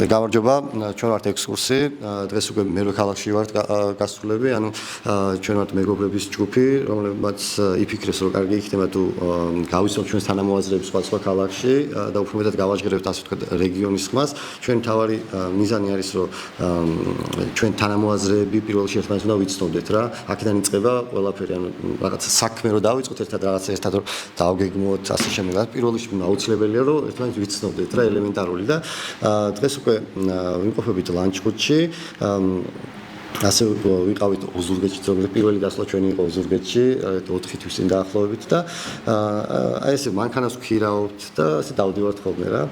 გამარჯობა, ჩვენ ვართ ექსკურსი, დღეს უკვე მერვე ქალაქში ვართ გასულები, ანუ ჩვენ ვართ მეგობრების ჯგუფი, რომლებმაც იფიქრეს, რომ კარგი იქნება თუ გავიცნობთ ჩვენს თანამოაზრეებს სხვა ქალაქში და უფრო მეტად გავაჟღერებთ ასე ვთქვათ რეგიონის ხმას. ჩვენ თავარი მიზანი არის, რომ ჩვენ თანამოაზრეები პირველ რიგში ერთმანეთს უნდა ვიცნობდეთ რა. აქედან იწყება ყველაფერი, ანუ რაღაც საქმე რომ დავიწყოთ ერთად რაღაცა ერთად რომ დავგეგმოთ ასე შემდეგ. პირველ რიგში აუცილებელია რომ ერთმანეთს ვიცნობდეთ რა, ელემენტარული და დღეს უკვე ვიმყოფებით ლანჩხუთში ასე ვიყავით ოზურგეთში, ზოგადად პირველი დასვლა ჩვენი იყო ოზურგეთში 4 თვის წინ დაახლოებით და აი ესე მანქანას ვქირავთ და ასე დავდივართ ხოლმე რა.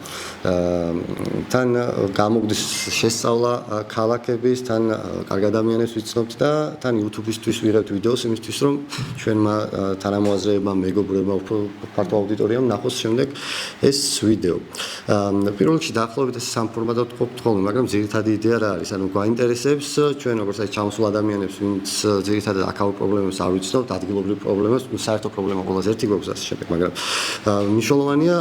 თან გამოგდის შესწავლა ქალაქების, თან კარგ ადამიანებს ვიცნობთ და თან YouTube-ისთვის ვიღებთ ვიდეოს იმისთვის, რომ ჩვენმა თანამოაზრეებმა, მეგობრებმა, უფრო ფართო აუდიტორიამ ნახოს შემდეგ ეს ვიდეო. პირველ რიგში დაახლოებით ეს სამ ფორმატად ვთქვით ხოლმე, მაგრამ ძირითადი იდეა რა არის? ანუ გვაინტერესებს ჩვენ როგორც აი ჩამოსულ ადამიანებს, ვინც ძირითადად აქაურ პრობლემებს არ ვიცნობთ, ადგილობრივ პრობლემებს, საერთო პრობლემა ყველაზე ერთი გვაქვს ასე შემდეგ, მაგრამ მნიშვნელოვანია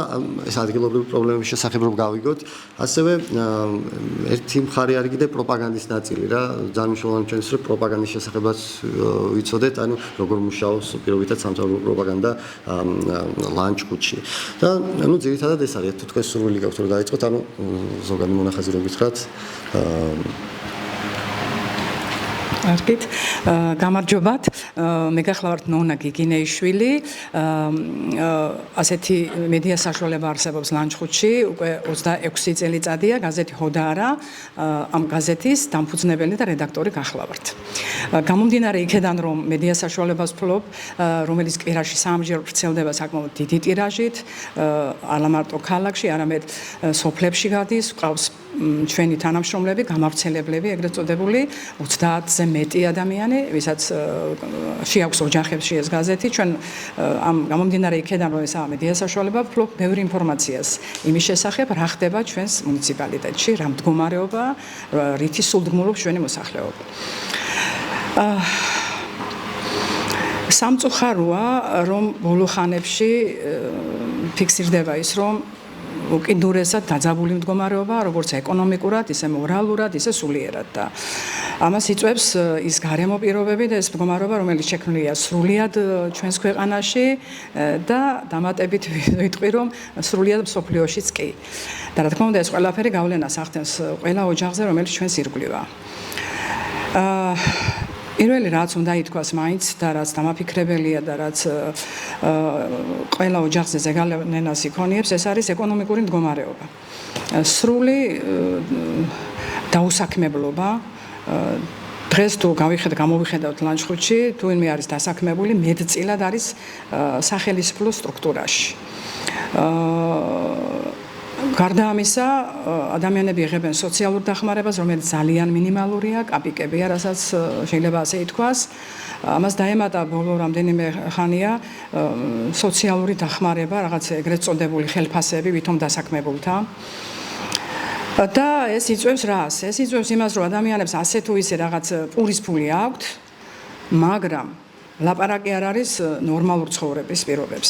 ეს ადგილობრივ პრობლემების შესახებ რომ გავიგოთ, ასევე ერთი მხარე არის კიდე პროპაგანდის ნაწილი რა, ძალიან მნიშვნელოვანი ჩვენს რომ პროპაგანდის შესახებაც ვიცოდეთ, ანუ როგორ მუშაობს პირობითად სამთავრობო პროპაგანდა ლანჩხუთში. და ანუ ძირითადად ეს არის, თუ თქვენ სურვილი გაქვთ რომ დაიწყოთ, ანუ ზოგადი მონახაზი რო გითხრათ, Arkit, გამარჯობათ. მე გახლავართ ნონა გიგინეიშვილი. ასეთი მედია საშუალება არსებობს ლანჩხუთში, უკვე 26 წელიწადია, გაზეთი ჰოდარა, ამ გაზეთის დამფუძნებელი და რედაქტორი გახლავართ. გამომდინარე იქედან, რომ მედია საშუალებას ვფლობ, რომელიც კვირაში 3-ჯერ ვრცელდება საკმაოდ დიდი ტირაჟით, არა მარტო ქალაქში, არამედ სოფლებში გადის, ყავს ჩვენი თანამშრომლები, გამავრცელებლები, ეგრეთ წოდებული 30-ზე მეტი ადამიანი, ვისაც შეაქვს ოჯახებში ეს გაზეთი, ჩვენ ამ გამომდინარე იქედან, რომ ესაა მედია საშუალება, ვფლობ ბევრი ინფორმაციას იმის შესახებ, რა ხდება ჩვენს მუნიციპალიტეტში, რა მდგომარეობა, რითი სულდგმულობს ჩვენი მოსახლეობა. სამწუხაროა, რომ ბოლო ხანებში ფიქსირდება ის, რომ უკიდურესად დაძაბული მდგომარეობა, როგორც ეკონომიკურად, ისე მორალურად, ისე სულიერად და ამას იწვევს ის გარემო პირობები და ეს მდგომარეობა, რომელიც შექმნილია სრულიად ჩვენს ქვეყანაში და დამატებით ვიტყვი, რომ სრულიად მსოფლიოშიც კი. და რა თქმა უნდა, ეს ყველაფერი გავლენას ახდენს ყველა ოჯახზე, რომელიც ჩვენს ირგვლივაა. პირველი რაც უნდა ითქვას მაინც და რაც დამაფიქრებელია და რაც ყველა ოჯახზე ზეგავლენას იქონიებს, ეს არის ეკონომიკური მდგომარეობა. სრული დაუსაქმებლობა. დღეს თუ გამოვიხედავთ ლანჩხუთში, თუ ვინმე არის დასაქმებული, მეტწილად არის სახელმწიფო სტრუქტურაში. გარდა ამისა, ადამიანები იღებენ სოციალურ დახმარებას, რომელიც ძალიან მინიმალურია, კაპიკებია, რასაც შეიძლება ასე ითქვას. ამას დაემატა ბოლო რამდენიმე ხანია სოციალური დახმარება, რაღაც ეგრეთ წოდებული ხელფასები ვითომ დასაქმებულთა. და ეს იწვევს რას? ეს იწვევს იმას, რომ ადამიანებს ასე თუ ისე რაღაც პურის ფული აქვთ, მაგრამ ლაპარაკი არ არის ნორმალურ ცხოვრების პირობებს.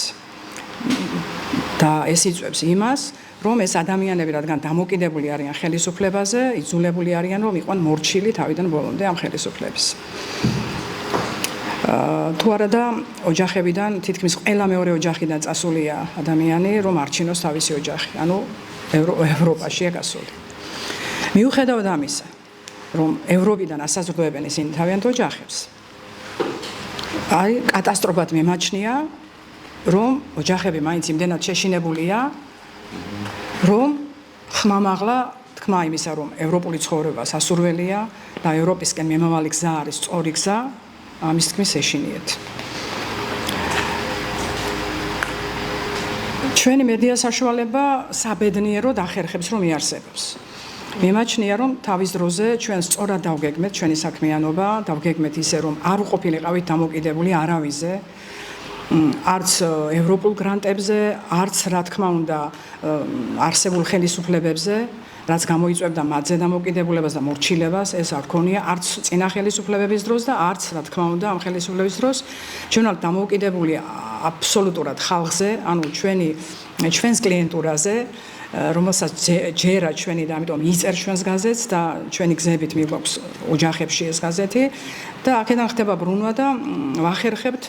და ეს იწვევს იმას, რომ ეს ადამიანები რადგან დამოკიდებული არიან ხელისუფლებაზე, იძულებული არიან რომ იყვნენ მორჩილი თავიდან ბოლომდე ამ ხელისუფლების. თუ არა და ოჯახებიდან თითქმის ყველა მეორე ოჯახიდან წასულია ადამიანი, რომ არჩინოს თავისი ოჯახი, ანუ ევროპაშია გასული. მიუხედავად ამისა, რომ ევროპიდან ასაზრდოებენ ისინი თავიანთ ოჯახებს, აი კატასტროფად მიმაჩნია, რომ ოჯახები მაინც იმდენად შეშინებულია, რომ ხმამაღლა თქმა იმისა, რომ ევროპული ცხოვრება სასურველია და ევროპისკენ მიმავალი გზა არის სწორი გზა, ამის თქმის ეშინიეთ. ჩვენი მედია საშუალება საბედნიეროდ ახერხებს, რომ იარსებობს. მიმაჩნია, რომ თავის დროზე ჩვენ სწორად დავგეგმეთ ჩვენი საქმიანობა, დავგეგმეთ ისე, რომ არ ვყოფილიყავით დამოკიდებული არავიზე, არც ევროპულ გრანტებზე, არც რა თქმა უნდა არსებულ ხელისუფლებებზე, რაც გამოიწვევდა მათზე დამოკიდებულებას და მორჩილებას, ეს არ ქონია არც წინა ხელისუფლებების დროს და არც რა თქმა უნდა ამ ხელისუფლების დროს. ჩვენ ვართ დამოკიდებული აბსოლუტურად ხალხზე, ანუ ჩვენს კლიენტურაზე რომელსაც ჯერა ჩვენი და ამიტომ იწერს ჩვენს გაზეთს და ჩვენი გზებით მიგვაქვს ოჯახებში ეს გაზეთი და აქედან ხდება ბრუნვა და ვახერხებთ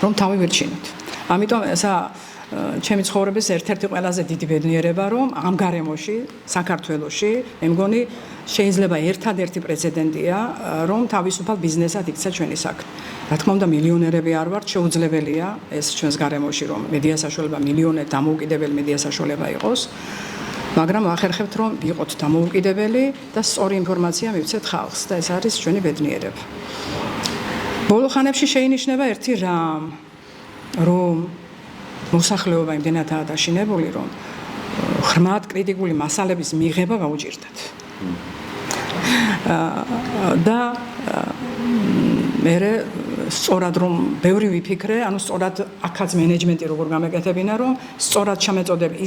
რომ თავი ვერჩინოთ. ამიტომ ესა ჩემი ცხოვრების ერთ-ერთი ყველაზე დიდი ბედნიერება რომ ამ გარემოში საქართველოში მე მგონი შეიძლება ერთადერთი პრეცედენტია რომ თავისუფალ ბიზნესად იქცა ჩვენი საქმე. რა თქმა უნდა მილიონერები არ ვართ, შეუძლებელია ეს ჩვენს გარემოში რომ მედია საშუალება მილიონერ დამოუკიდებელი მედია საშუალება იყოს. მაგრამ ვახერხებთ რომ იყოთ დამოუკიდებელი და სწორი ინფორმაცია მივცეთ ხალხს და ეს არის ჩვენი ბედნიერება. ბოლო ხანებში შეინიშნება ერთი რამ რომ მოსახლეობა იმდენადაა დაშინებული რომ ღრმად კრიტიკული მასალების მიღება გაუჭირდათ. და მე სწორად რომ ბევრი ვიფიქრე, ანუ სწორად აქაც მენეჯმენტი როგორ გამეკეთებინა რომ სწორად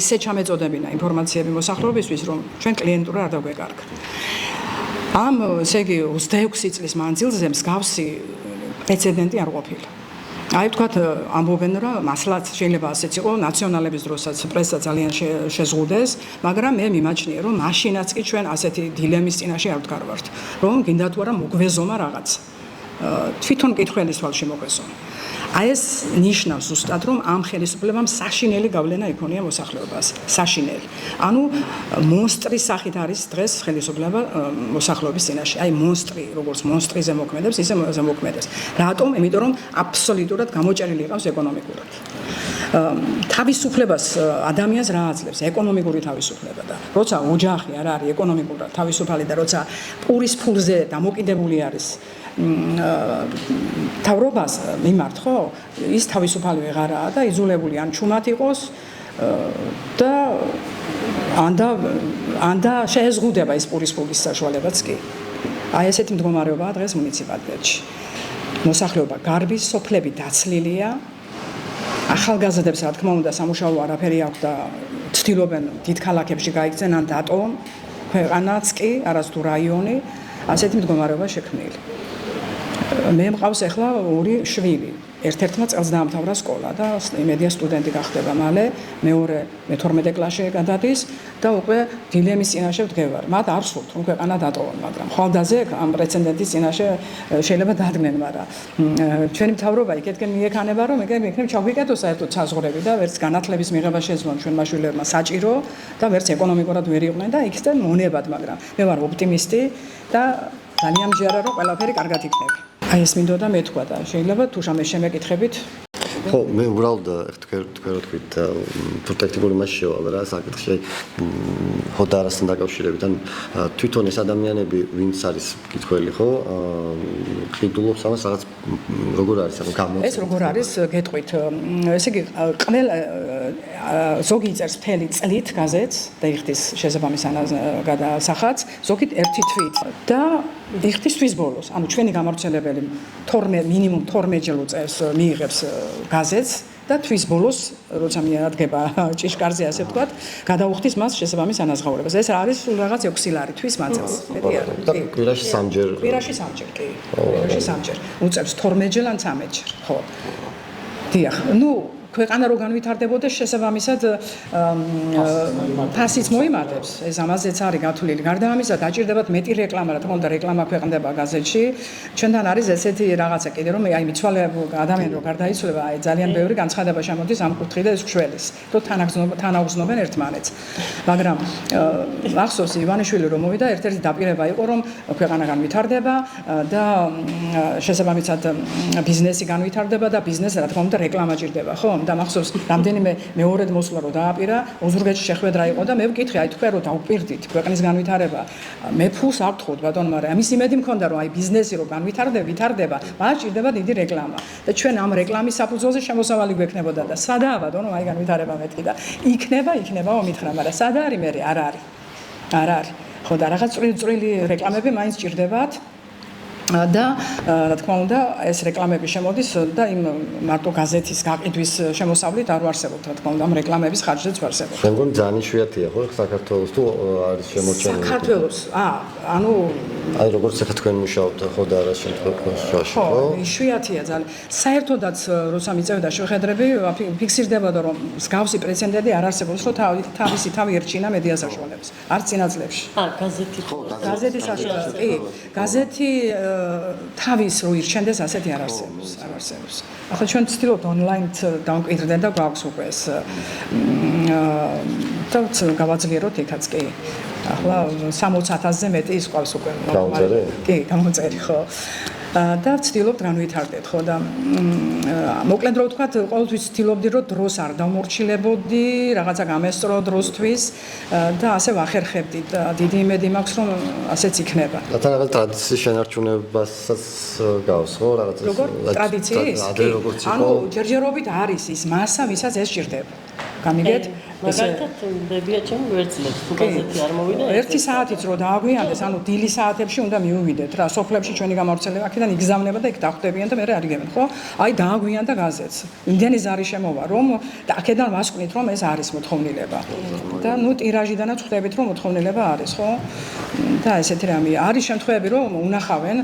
ისე ჩამეწოდებინა ინფორმაციები მოსახლეობისთვის რომ ჩვენ კლიენტურა არ დაგვეკარგა. ამ ესე იგი 26 წლის მანძილზე მსგავსი პრეცედენტი არ ყოფილა. აი თქვათ ამბობენ რომ მასლაც შეიძლება ასეც იყოს ნაციონალების დროსაც პრესა ძალიან შეზღუდეს, მაგრამ მე მიმაჩნია რომ მაშინაც კი ჩვენ ასეთი დილემის წინაშე არ ვდგარვართ, რომ გინდა თუ არა მოგვეზომა რაღაც. თვითონ კითხველის თვალში მოგვეზომა. აი ეს ნიშნავს ზუსტად რომ ამ ხელისუფლებამ საშინელი გავლენა იქონია მოსახლეობას, საშინელი. ანუ მონსტრის სახით არის დღეს ხელისუფლება მოსახლეობის წინაშე. აი მონსტრი, როგორც მონსტრიზე მოქმედებს, ისე მოქმედებს. რატომ? იმიტომ რომ აბსოლუტურად გამოჭერილი ყავს ეკონომიკურად. თავისუფლებას ადამიანს რა აძლევს? ეკონომიკური თავისუფლება და როცა ოჯახი არ არის ეკონომიკურად თავისუფალი და როცა პურის ფულზე დამოკიდებული არის თავრობას მიმართ, ხო? ის თავისუფალი ვეღარაა და იზოლებული ან ჩუმად იყოს და ანდა შეეზღუდება ის პურის ფულის საშუალებაც კი. აი ესეთი მდგომარეობაა დღეს მუნიციპალიტეტში. მოსახლეობა გარბის, სოფლები დაცლილია. ახალგაზრდებს რა თქმა უნდა სამუშაო არაფერი აქვს და ცდილობენ დიდ ქალაქებში გაიქცენ ან დატოვონ. ქვეყანაც კი, არასდროს რაიონი, ასეთი მდგომარეობა შექმნილი. მე მყავს ახლა ორი შვილი. ერთ-ერთმა წელს დაამთავრა სკოლა და მედია სტუდენტი გახდება მალე, მეორე მე-12 კლასში გადადის და უკვე დილემის წინაშე ვდგევარ. მათ არ სურთ რომ ქვეყანა დატოვონ, მაგრამ ხვალდაზე ამ პრეცედენტის წინაშე შეიძლება დადგნენ, მაგრამ ჩვენი მთავრობა იქეთკენ მიექანება რომ იქნებ ჩაგვიკეთოს საერთოდ საზღვრები და ვერც განათლების მიღება შეძლონ ჩვენმა შვილებმა საჭირო და ვერც ეკონომიკურად ვერ იყვნენ და იქიდან მონებად, მაგრამ მე ვარ ოპტიმისტი და ძალიან მჯერა რომ ყველაფერი კარგად იქნება. აი ეს მინდოდა მეთქვა და შეიძლება თუ შემეკითხებით ხო, მე უბრალოდ თქვენ თქვით პროტექტიული მასში შევალ რა საკითხი ჰოდარასთან დაკავშირებით ან თვითონ ეს ადამიანები ვინც არის კითხველი ხო ყიდულობს ამას რაღაც როგორ არის ანუ გამოწვევი ეს როგორ არის გეტყვით ესე იგი ყველა ზოგი იწერს მთელი წლით გაზეთს და იხდის შესაბამის გადასახადს ზოგი ერთი თვით და იხდის თვის ბოლოს ანუ ჩვენი გამავრცელებელი 12 მინიმუმ 12 ჯერ უწევს მიიღებს გაზეთს და თვის ბოლოს როცა მიადგება ჭიშკარზე ასე ვთქვათ გადაუხდის მას შესაბამის ანაზღაურებას ეს არის სულ რაღაც 6 ლარი თვის მაწელს მეტი არ და კვირაში 3 ჯერ კვირაში 3 ჯერ კი კვირაში 3 ჯერ უწევს 12 ჯერ ან 13 ჯერ ხო დიახ ნუ ქვეყანა რო განვითარდებოდეს შესაბამისად ფასიც მოიმატებს ეს ამაზეც არის გათვლილი გარდა ამისა დაჭირდებათ მეტი რეკლამა რა თქმა უნდა რეკლამა ქვეყნდება გაზეთში ჩვენთან არის ესეთი რაღაცა კიდე რომ აი მიცვალე ადამიანი რო გარდაიცვლება აი ძალიან ბევრი განცხადება შემოდის ამ კუთხით და ეს ხშველის რო თანაუგზნობენ ერთმანეთს მაგრამ ახსოვს ივანიშვილი რომ მოვიდა ერთ-ერთი დაპირება იყო რომ ქვეყანა განვითარდება და შესაბამისად ბიზნესი განვითარდება და ბიზნესს რა თქმა უნდა რეკლამა ჭირდება ხო და მახსოვს რამდენიმე მეორედ მოსვლა რო დააპირა ოზურგეთში შეხვედრა იყო და მე ვკითხე აი თქვენ რო დავპირდით ქვეყნის განვითარება მე ფულს არ ვთხოვთ ბატონო მაგრამ ამის იმედი მქონდა რომ აი ბიზნესი რო ვითარდება მას ჭირდება დიდი რეკლამა და ჩვენ ამ რეკლამის საფუძველზე შემოსავალი გვექნებოდა და სადაა ბატონო აი განვითარება მეთქი და იქნება მითხრა მაგრამ სადა არის მე არ არის ხო და რაღაც წვრილი რეკლამები მაინც ჭირდებათ და რა თქმა უნდა ეს რეკლამები შემოდის და იმ მარტო გაზეთის გაყიდვის შემოსავლით არ ვარსებობთ რა თქმა უნდა ამ რეკლამების ხარჯზეც ვარსებობთ. მე მგონი ძალიან იშვიათია ხო საქართველოს თუ არის შემოჩენილი. საქართველოს ანუ აი როგორც ახლა თქვენ მუშაობთ ხო და რა შემთხვევაში ხო? იშვიათია ძალიან. საერთოდაც როცა მიწევდა შეხედრები ფიქსირდებოდა რომ მსგავსი პრეცედენტი არ არსებობს რომ თავი ერჩინა მედია საშუალებას. არც წინა წლებში. გაზეთი ხო გაზეთი საშუალებას. კი, გაზეთი თავის რო ირჩენდეს ასეთი არ არსებობს. ახლა ჩვენ ვცდილობთ ონლაინით დავმკვიდრდეთ და გვაქვს უკვე ეს და გავაძლიეროთ იქაც კი. ახლა 60,000-ზე მეტი ის ყავს უკვე. კი, გამომწერი ხო. და ვცდილობთ განვითარდეთ ხო და მოკლედ რო ვთქვათ ყოველთვის ვცდილობდი რომ დროს არ დავმორჩილებოდი რაღაცა გამესწრო დროსთვის და ასე ვახერხებდი და დიდი იმედი მაქვს რომ ასეც იქნება. და რაღაც ტრადიციის შენარჩუნებასაც გავს ხო რაღაცა ტრადიციის? ანუ ჯერჯერობით არის ის მასა ვისაც ეს ჭირდება. გამიგეთ? მაგალითად დებია ჩემი ვერძლებს თუ გაზეთი არ მოვიდა 1 საათიც რო დააგვიანდეს ანუ დილის საათებში უნდა მიუვიდეთ რა სოფლებში ჩვენი გამავრცელება აქედან იგზავნება და იქ დახვდებიან და მე არიგებენ ხო აი დააგვიანდა გაზეთს იმდენი ზარი შემოვა რომ და აქედან ვასკვნით რომ ეს არის მოთხოვნილება და ნუ ტირაჟიდანაც ხვდებით რომ მოთხოვნილება არის ხო და ესეთი რამე არის შემთხვევები რომ უნახავენ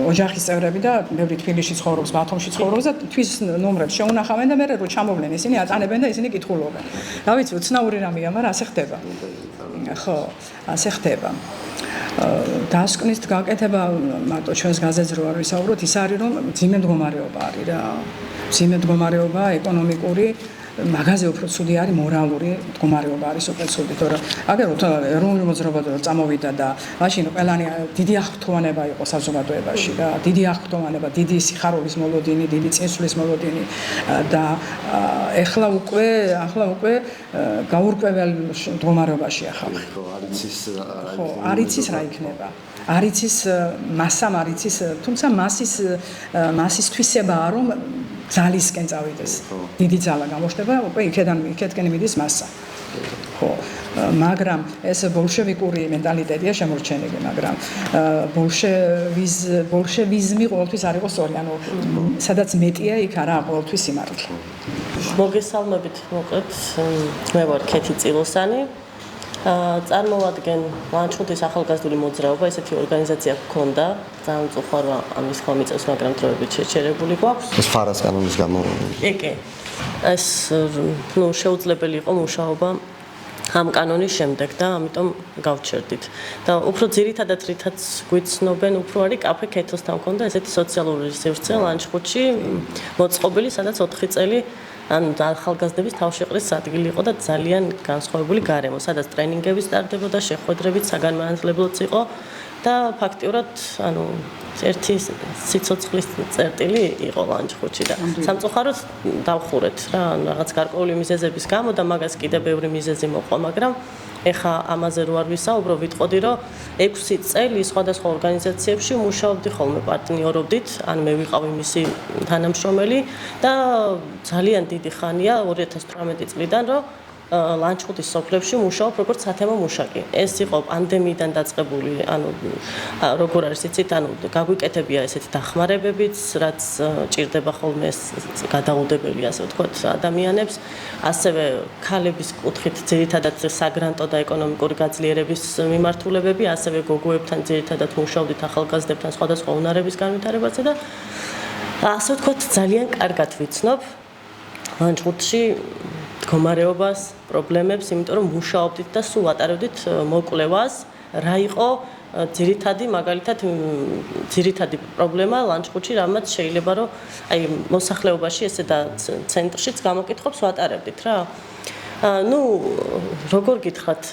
ოჯახის წევრები და ბევრი თბილისში ცხოვრობს ბათუმში ცხოვრობს და თვის ნომრებს შეუნახავენ და მე რო ჩამოვლენ ისინი აწანებენ და ისინი კითხულობენ რა ვიცი უცნაური რამეა მაგრამ ასე ხდება ხო ასე ხდება დასკვნის გაკეთება მარტო ჩვენს გაზეთზე რო არ ვისაუბროთ ის არის რომ ძიმე მდგომარეობა არის რა ძიმე მდგომარეობა ეკონომიკური მაგაზე უფრო ცუდი არის მორალური მდგომარეობა არის უფრო ცუდი თორემ აგეროთ ეროვნული მოძრაობა წამოვიდა და მაშინ ყველანი დიდი აღფრთოვანება იყო საზოგადოებაში და დიდი აღფრთოვანება დიდი სიხარულის მოლოდინი დიდი წინსვლის მოლოდინი და ახლა უკვე გაურკვეველ მდგომარეობაშია ხალხი ხო არ იცის რა იქნება არ იცის მასამ არ იცის თუმცა მასის თვისებაა რომ ძალისკენ წავიდეს დიდი ძალა გამოჩნდება უკვე იქეთკენ მიდის მასა ხო მაგრამ ეს ბოლშევიკური მენტალიტეტია შემორჩენილი მაგრამ ბოლშევიზმი ყოველთვის არ იყო სწორი ანუ სადაც მეტია იქ არაა ყოველთვის სიმართლე მოგესალმებით მოკლედ მე ვარ ქეთი წილოსანი წარმოვადგენ ლანჩხუთის ახალგაზრდული მოძრაობა ესეთი ორგანიზაცია გქონდა ძალიან წუხარა ამის ხომიწევს მაგრამ დროებით შეჩერებული გვაქვს ეს ფარას კანონის გამო კი ეს შეუძლებელი იყო მუშაობა ამ კანონის შემდეგ და ამიტომ გავჩერდით და უფრო ძირითადად რითაც გვიცნობენ უფრო არის კაფე ქეთოსთან მქონდა ესეთი სოციალური სივრცე ლანჩხუთში მოწყობილი სადაც 4 წელი ან ახალგაზრდების თავშეყრის ადგილი იყო და ძალიან განსხვავებული გარემო, სადაც ტრენინგები სტარდებოდა, შეხვედრებით საგანმანათლებლოც იყო და ფაქტიურად, ანუ ერთი სიცოცხლის წერტილი იყო ლანჩხუთში და სამწუხაროდ დავხურეთ რა, რაღაც გარკვეული მიზეზების გამო და მაგას კიდე ბევრი მიზეზი მოყვა, მაგრამ ეხა ამაზე რო არ ვისაუბრო, ვიტყოდი რომ 6 წელი სხვადასხვა ორგანიზაციებში მუშაობდი ხოლმე პარტნიორობდით, ან მე ვიყავი მისი თანამშრომელი და ძალიან დიდი ხანია 2018 წლიდან რომ ლანჩხუთის სოფლებში მუშაობ როგორც სათემო მუშაკი. ეს იყო პანდემიიდან დაწყებული, ანუ როგორ არის იცით, ანუ გაგვიკეთებია ესეთი დახმარებებიც, რაც ჭირდება ხოლმე გადაუდებელი, ასე ვთქვათ, ადამიანებს, ასევე ქალების კუთხით ძირითადად საგრანტო და ეკონომიკური გაძლიერების მიმართულებები, ასევე გოგოებთან ძირითადად მუშაობდით ახალგაზრდებთან სხვადასხვა უნარების განვითარებაზე და ასე ვთქვათ, ძალიან კარგად ვიცნობ ლანჩხუთში მდგომარეობას, პრობლემებს, იმიტომ რომ მუშაობდით და სულ ატარებდით მოკვლევას, რა იყო ძირითადი, მაგალითად, ძირითადი პრობლემა ლანჩხუთში, რამაც შეიძლება რომ აი მოსახლეობაში ესე და ცენტრშიც გამოკითხვებს ვატარებდით რა. ну, როგორ გითხრათ,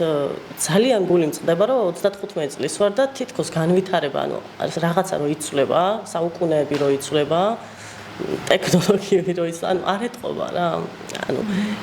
ძალიან გული მწყდება, რომ 35 წლის ვარ და თითქოს განვითარება, ანუ რაღაცა რო იცვლება, საუკუნეები რო იცვლება, ტექნოლოგიები რო ის, ანუ არ ეტყობა რა. ანუ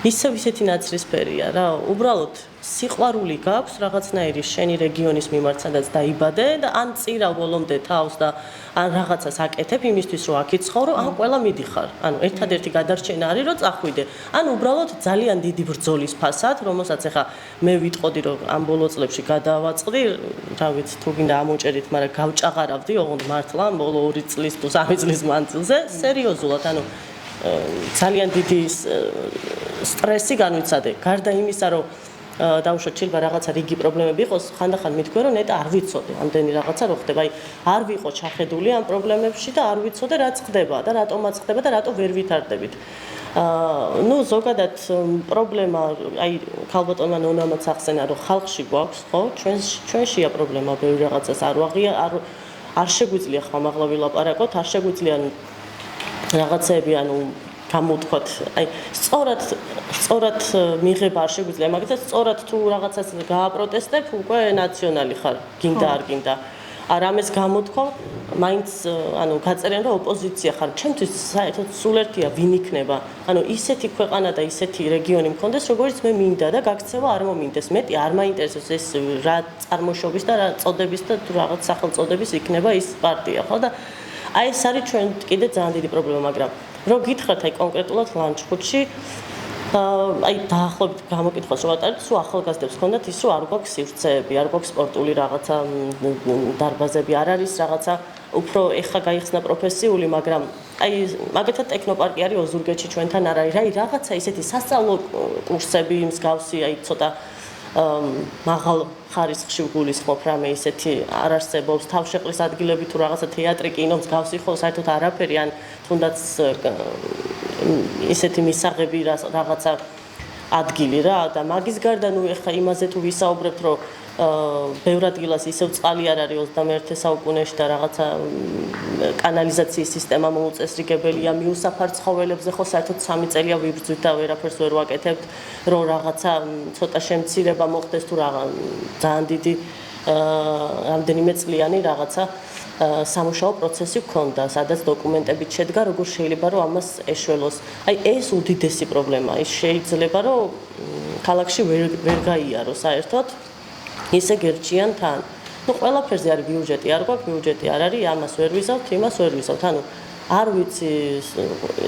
ისევ ისეთი ნაცრისფერია რა. უბრალოდ სიყვარული გაქვს რაღაცნაირი შენი რეგიონის მიმართ, სადაც დაიბადე და ან წირავ ბოლომდე თავს და ან რაღაცას აკეთებ იმისთვის, რომ აქ იცხოვრო, ან ყველა მიდიხარ. ანუ ერთადერთი გადარჩენა არის, რომ წახვიდე. ან უბრალოდ ძალიან დიდი ბრძოლის ფასად, რომელსაც ახლა მე ვიტყოდი, რომ ამ ბოლო წლებში გადავაწყდი, რა ვიცი, თუ გინდა ამოჭერით, მაგრამ გავჭაღარავდი, ოღონდ მართლა ბოლო 2 წლის თუ 3 წლის მანძილზე, სერიოზულად, ანუ ძალიან დიდი სტრესი განვიცადე. გარდა იმისა, რომ დაუშვათ შეიძლება რაღაცა რიგი პრობლემები იყოს, ხანდახან მithქვენ, რომ ნეტა არ ვიცოდე, ამდენი რაღაცა რო ხდება, აი არ ვიყო ჩახედული ამ პრობლემებში და არ ვიცოდე რაც ხდება და რატომაც ხდება და რატო ვერ ვითარდებით. ნუ ზოგადად პრობლემა, აი ქალბატონმა ნონამაც ახსენა, რომ ხალხში გვაქვს, ხო? ჩვენშია პრობლემა, ბევრი რაღაცას არ შეგვიძლია ხმამაღლა ვილაპარაკოთ, არ შეგვიძლია რაღაცები, ანუ გამოვთქვათ, აი სწორად მიღება არ შეგვიძლია, მაგალითად სწორად თუ რაღაცას გააპროტესტებ, უკვე ნაციონალი ხარ, გინდა არ გინდა. არ ამას გამოთქვა, მაინც ანუ გაწერენ რომ ოპოზიცია ხარ. ჩემთვის საერთოდ სულ ერთია ვინ იქნება. ანუ ისეთი ქვეყანა და ისეთი რეგიონი მქონდეს, როგორც მე მინდა და გაქცევა არ მომინდეს. მეტი არ მაინტერესებს ეს რა წარმოშობის და რა წოდების და თუ რაღაც სახელწოდების იქნება ის პარტია, ხო და აი ეს არის ჩვენ კიდე ძალიან დიდი პრობლემა, მაგრამ რო გითხრათ აი კონკრეტულად ლანჩხუთში აი დაახლოებით გამოკითხვას რომ ვატარებთ, სულ ახალგაზრდებს ჰქონდათ ის რომ არ გვაქვს სივრცეები, არ გვაქვს სპორტული რაღაცა დარბაზები, არ არის რაღაცა უფრო ეხა გაიხსნა პროფესიული, მაგრამ აი მაგალითად ტექნოპარკი არის ოზურგეთში ჩვენთან არ არის, აი რაღაცა ისეთი სასწავლო კურსები მსგავსი, აი ცოტა მაღალ ხარისხში ვგულისხმობ რამე ისეთი არ არსებობს, თავშეყრის ადგილები თუ რაღაცა თეატრი, კინო მსგავსი ხო საერთოდ არაფერი, ან თუნდაც ისეთი მისაღები რაღაცა ადგილი რა და მაგის გარდა ნუ ეხა იმაზე თუ ვისაუბრებთ რომ ბევრ ადგილას ისევ წყალი არ არის 21 საუკუნეში და რაღაცა კანალიზაციის სისტემა მოუწესრიგებელია მიუსაფარ ცხოველებზე ხო საერთოდ 3 წელია ვიბრძვით და ვერაფერს ვერ ვაკეთებთ რომ რაღაცა ცოტა შემცირება მოხდეს თუ რაღა ძალიან დიდი რამდენიმე წლიანი რაღაცა სამუშაო პროცესი გქონდა, სადაც დოკუმენტებით შედგა, როგორ შეიძლება რომ ამას ეშველოს. აი ეს უდიდესი პრობლემაა. ის შეიძლება რომ ქალაქში ვერ გაიარო საერთოდ. ისე გერჩიან თან. ნუ ყველაფერზე არის ბიუჯეტი, არ გვაქვს ბიუჯეტი, არ არის, ამას ვერ ვიზავთ, იმას ვერ ვიზავთ. ანუ არ ვიცი,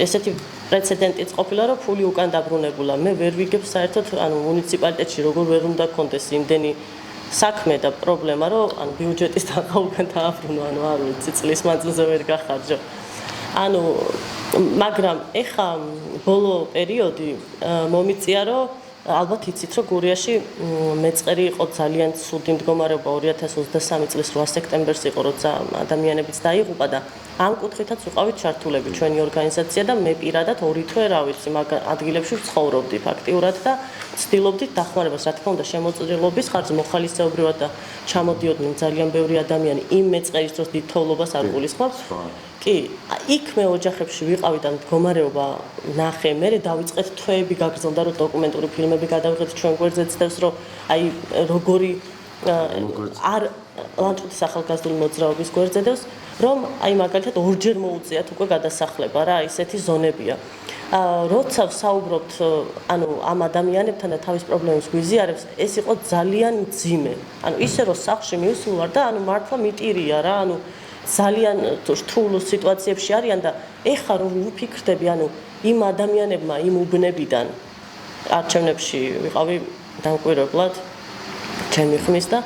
ესეთი პრეცედენტიც ყოფილა, რომ ფული უკან დაბრუნებულა. მე ვერ ვიგებ საერთოდ, ანუ მუნიციპალიტეტში როგორ ვერ უნდა კონდეს იმდენი საქმე და პრობლემა, რომ ანუ ბიუჯეტის თანხა უკან დააბრუნო, ანუ არ ვიცი, წლის მანძილზე ვერ გახარჯო. ანუ მაგრამ ეხა ბოლო პერიოდი მომიწია, რომ ალბათ იცით, რომ გურიაში მეწყერი იყო ძალიან ცუდი მდგომარეობა 2023 წლის 8 სექტემბერს იყო, როცა ადამიანებიც დაიღუპა და ამ კუთხითაც ვიყავით ჩართულები ჩვენი ორგანიზაცია და მე პირადად 2 თვე, რა ვიცი, მაგ ადგილებში ვცხოვრობდი ფაქტიურად და ვცდილობდით დახმარებას, რა თქმა უნდა, შემოწირულობის ხარჯზე მოხალისეობრივად და ჩამოდიოდნენ ძალიან ბევრი ადამიანი იმ მეწყერის დროს დიდ თოვლობას არ გულისხმობს. კი, იქ მე ოჯახებში ვიყავი და მდგომარეობა ნახე, მე დავიწყეთ თვეები გაგრძელდა, რომ დოკუმენტური ფილმები გადავიღეთ ჩვენ გვერდზე ცდებს, რომ აი როგორი არ ლანჩხუთის ახალგაზრდული მოძრაობის გვერდზე დევს, რომ აი მაგალითად ორჯერ მოუწიათ უკვე გადასახლება რა, ისეთი ზონებია. როცა ვსაუბრობთ ანუ ამ ადამიანებთან და თავის პრობლემებს გვიზიარებს, ეს იყო ძალიან მძიმე. ანუ ისე რომ სახლში მივსულ ვარ და ანუ მართლა მიტირია რა, ანუ ძალიან რთულ სიტუაციებში არიან და ეხა რომ ვფიქრდები, ანუ იმ ადამიანებმა იმ უბნებიდან არჩევნებში ვიყავი დამკვირვებლად ჩემი ხმის და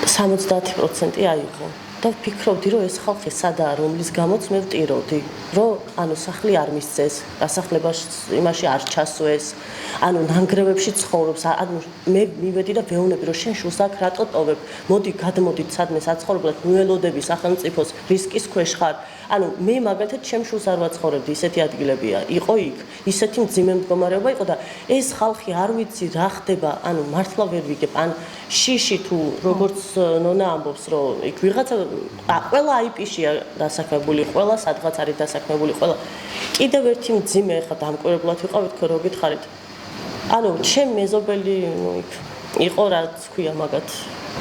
70% აიღო. და ვფიქრობდი, რომ ეს ხალხი სადაა, რომლის გამოც მე ვტირობდი, რომ ანუ სახლი არ მისცეს, დასახლებაში იმაში არ ჩასვეს, ანუ ნანგრევებში ცხოვრობს, ანუ მე მივედი და ვეუბნები, რომ შენ შულს აქ რატო ტოვებ? მოდი, გადმოდით სადმე საცხოვრებლად, მიველოდები სახელმწიფოს, რისკის ქვეშ ხარ. ანუ მე მაგალითად ჩემ შულს არ ვაცხოვრებდი, ისეთი ადგილებია, იყო იქ, ისეთი მძიმე მდგომარეობა იყო და ეს ხალხი არ ვიცი რა ხდება, ანუ მართლა ვერ ვიგებ, ან შიში თუ როგორც ნონა ამბობს, რომ იქ ვიღაცა ყველა IP-შია დასაქმებული, ყველა სადღაც არის დასაქმებული, ყველა კიდევ ერთი მძიმე ხა დამკვირვებლად ვიყავით, ხო რო გითხარით. ანუ ჩემ მეზობელი იყო რაც ქვია მაგათ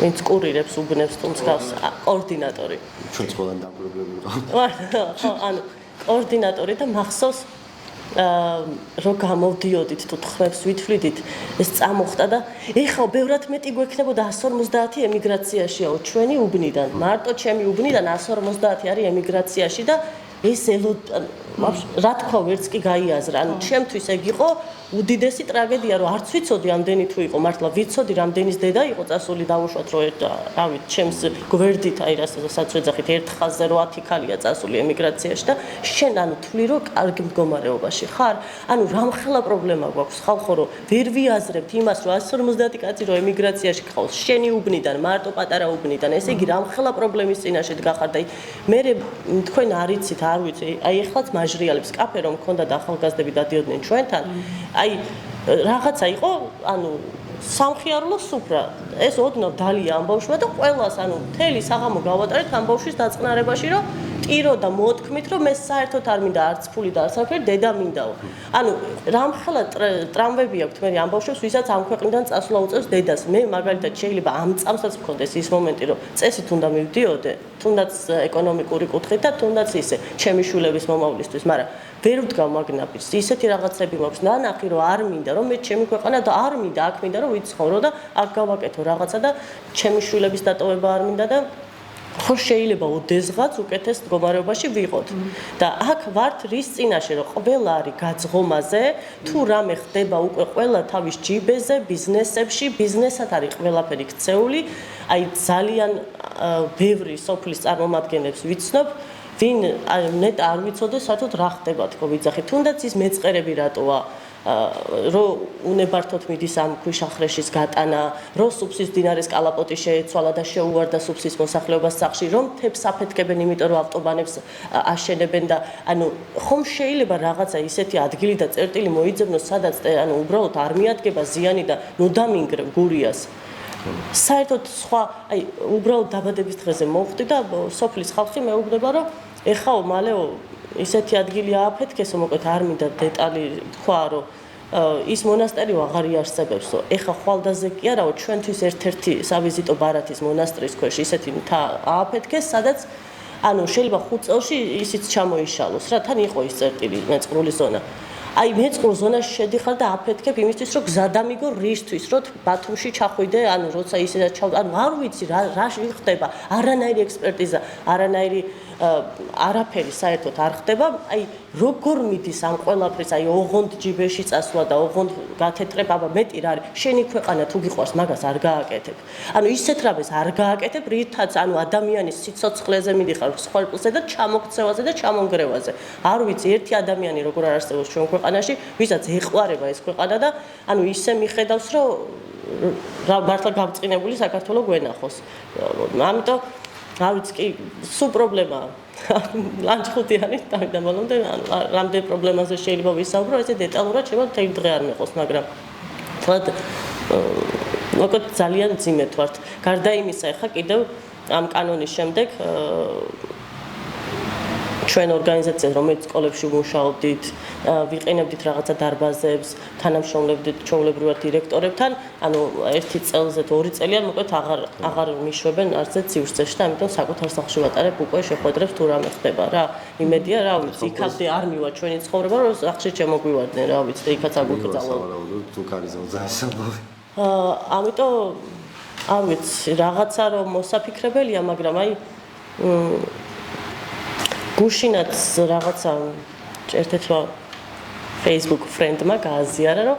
ვინც კურირებს უბნებს თუ მსგავს კოორდინატორი. ჩვენც ყველანი დამკვირვებლები ვიყავით. ხო, ანუ კოორდინატორი და მახსოვს რო გამოვდიოდით თუ ხმებს ვითვლიდით ეს წამოხდა და ეხლა ბევრად მეტი გვექნებოდა 150 ემიგრაციაშიაო ჩვენი უბნიდან მარტო ჩემი უბნიდან 150 არის ემიგრაციაში და ეს რა თქვა ვერც კი გაიაზრა ანუ ჩემთვის ეგ იყო უდიდესი ტრაგედია რომ არც ვიცოდი ამდენი თუ იყო მართლა ვიცოდი რამდენის დედა იყო წასული დავუშვათ რომ რა ვიცი ჩემს გვერდით აი რასაც ვეძახით ერთ ხაზზე 10 ქალია წასული ემიგრაციაში და შენ ანუ თვლი რომ კარგი მდგომარეობაში ხარ ანუ რამხელა პრობლემა გვაქვს ხალხო რომ ვერ ვიაზრებთ იმას რომ 150 კაცი რომ ემიგრაციაში გყავს შენი უბნიდან მარტო პატარა უბნიდან ესე იგი რამხელა პრობლემის წინაშე დგახარ და მე თქვენ არიცით არ ვიცი აი ეხლაც მაჟრიალებს კაფე რომ მქონდა და ახალგაზრდები დადიოდნენ ჩვენთან აი რაღაცა იყო ანუ სამხიარულო სუფრა ეს ოდნავ დალია ამბავშვა და ყველას ანუ მთელი საღამო გავატარეთ ამბავშვის დაწყნარებაში რომ ტირო და მოთქმით რომ მე საერთოდ არ მინდა არც ფული და არც არაფერი დედა მინდაო ანუ რამხელა ტრამვები აქვს მე ამბავშვებს ვისაც ამ ქვეყნიდან წასვლა უწევს დედას მე მაგალითად შეიძლება ამ წამსაც მქონდეს ის მომენტი რომ წესით უნდა მივდიოდე თუნდაც ეკონომიკური კუთხით და თუნდაც ისე ჩემი შვილების მომავლისთვის მაგრამ ვერ ვდგავ მაგნაპირს ისეთი რაღაცები მაქვს ნანახი რომ არ მინდა რომ მე ჩემი ქვეყანა და არ მინდა აქ მინდა რომ ვიცხოვრო და აქ გავაკეთო რაღაცა და ჩემი შვილების დატოვება არ მინდა და ხო შეიძლება ოდესღაც უკეთეს მდგომარეობაში ვიყოთ და აქ ვართ რის წინაშე რომ ყველა არის გაძღომაზე თუ რამე ხდება უკვე ყველა თავის ჯიბეზე ბიზნესებში ბიზნესად არის ყველაფერი ქცეული აი ძალიან ბევრი სოფლის წარმომადგენლებს ვიცნობ ვინ ნეტა არ ვიცოდეს საერთოდ რა ხდება თქო ვიძახით თუნდაც ის მეწყერები რატოა რომ უნებართოდ მიდის ამ ქვიშახრეშის გატანა რომ სუფსის დინარეს კალაპოტი შეეცვალა და შეუვარდა სუფსის მოსახლეობას სახში რომ თებს აფეთქებენ იმიტომ რომ ავტობანებს აშენებენ და ანუ ხომ შეიძლება რაღაცა ისეთი ადგილი და წერტილი მოიძებნოს სადაც ანუ უბრალოდ არ მიადგება ზიანი და ნუ დამინგრებ გურიას საერთოდ სხვა აი უბრალოდ დაბადების დღეზე მოვხდი და სოფლის ხალხი მეუბნება რომ ეხაო მალეო ისეთი ადგილი ააფეთქესო მოკლედ არ მინდა დეტალი თქვა რომ ის მონასტერი აღარ იარსებებსო ეხა ხვალდაზე კი არაო ჩვენთვის ერთ-ერთი სავიზიტო ბარათის მონასტრის ქვეშ ისეთი მთა ააფეთქეს სადაც ანუ შეიძლება 5 წელში ისიც ჩამოიშალოს რა თან იყო ის წერტილი მეწყრული ზონა აი მეწყრულ ზონაში შედიხარ და აფეთქებ იმისთვის რომ გზადამიგო რისთვის რომ ბათუმში ჩახვიდე ანუ როცა ისედაც ჩავ ანუ არ ვიცი რა ხდება არანაირი ექსპერტიზა არანაირი არაფერი საერთოდ არ ხდება აი როგორ მიდის ამ ყველაფრის აი ოღონდ ჯიბეში წასვლა და ოღონდ გათეთრებ აბა მეტი რა არის შენი ქვეყანა თუ გიყვარს მაგას არ გააკეთებ ანუ ისეთ რამეს არ გააკეთებ რითაც ანუ ადამიანის სიცოცხლეზე მიდიხარ სხვალპლზე და ჩამოქცევაზე და ჩამონგრევაზე არ ვიცი ერთი ადამიანი როგორ არ არსებობს ჩვენ ქვეყანაში ვისაც ეყვარება ეს ქვეყანა და ანუ ისე მიხედავს რომ რა მართლა გამწყინებული საქართველოს გვენახოს ამიტომ არ ვიცი კი სულ პრობლემაა ლანჩხუთიანი და ბოლომდე რამდენ პრობლემაზე შეიძლება ვისაუბრო ესე დეტალურად შეიძლება მთელი დღე არ მეყოს მაგრამ თვად მოკლედ ძალიან ძიმედ ვართ გარდა იმისა ახლა კიდევ ამ კანონის შემდეგ ჩვენ ორგანიზაცია რომელიც სკოლებში ვმუშაობდით ვიყენებდით რაღაცა დარბაზებს თანამშრომლებდით ჩვეულებრივად დირექტორებთან ანუ ერთი წელზე 2 წელია მოკლედ აღარ მიშვებენ არც სივრცეში და ამიტომ საკუთარ სახლში ვატარებ უკვე შეხვედრებს თუ რამე ხდება რა იმედია რა ვიცი იქამდე არ მივა ჩვენი ცხოვრება რომ სახლში შემოგვივარდნენ რა ვიცი იქაც აგვიკრძალო თუ კარიზონზე ისაბავი ამიტომ არ ვიცი რაღაცა რომ მოსაფიქრებელია მაგრამ აი გუშინაც რაღაცა ერთ-ერთმა Facebook friend-მა გააზიარა რომ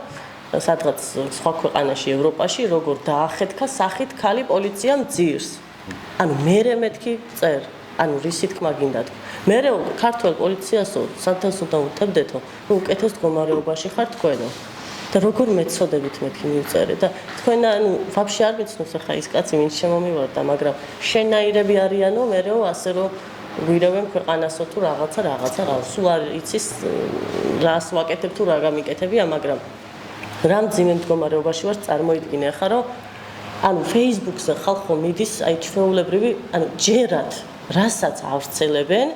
სადღაც სხვა ქვეყანაში ევროპაში როგორ დაახეთქა სახით ქალი პოლიციამ ძირს ანუ მე მეთქი წერ ანუ რისი თქმა გინდა მე ქართულ პოლიციასო სადაც უნდა უტებდეთო რომ უკეთეს მდგომარეობაში ხარ თქვენო და როგორ მეცოდებით მეთქი მივწერე და თქვენ ანუ ვაფშე არ მიცნობს ახლა ის კაცი ვინც შემომივარდა მაგრამ შენაირები არიანო მეო ასე რომ გვირევენ ქვეყანასო თუ რაღაცა რა სულ არ იცის რას ვაკეთებ თუ რა გამიკეთებია მაგრამ რამ ძიმე მდგომარეობაში ვარ წარმოიდგინე ახლა რომ ანუ Facebook-ზე ხალხო მიდის აი ჩვეულებრივი ანუ ჯერად რასაც ავრცელებენ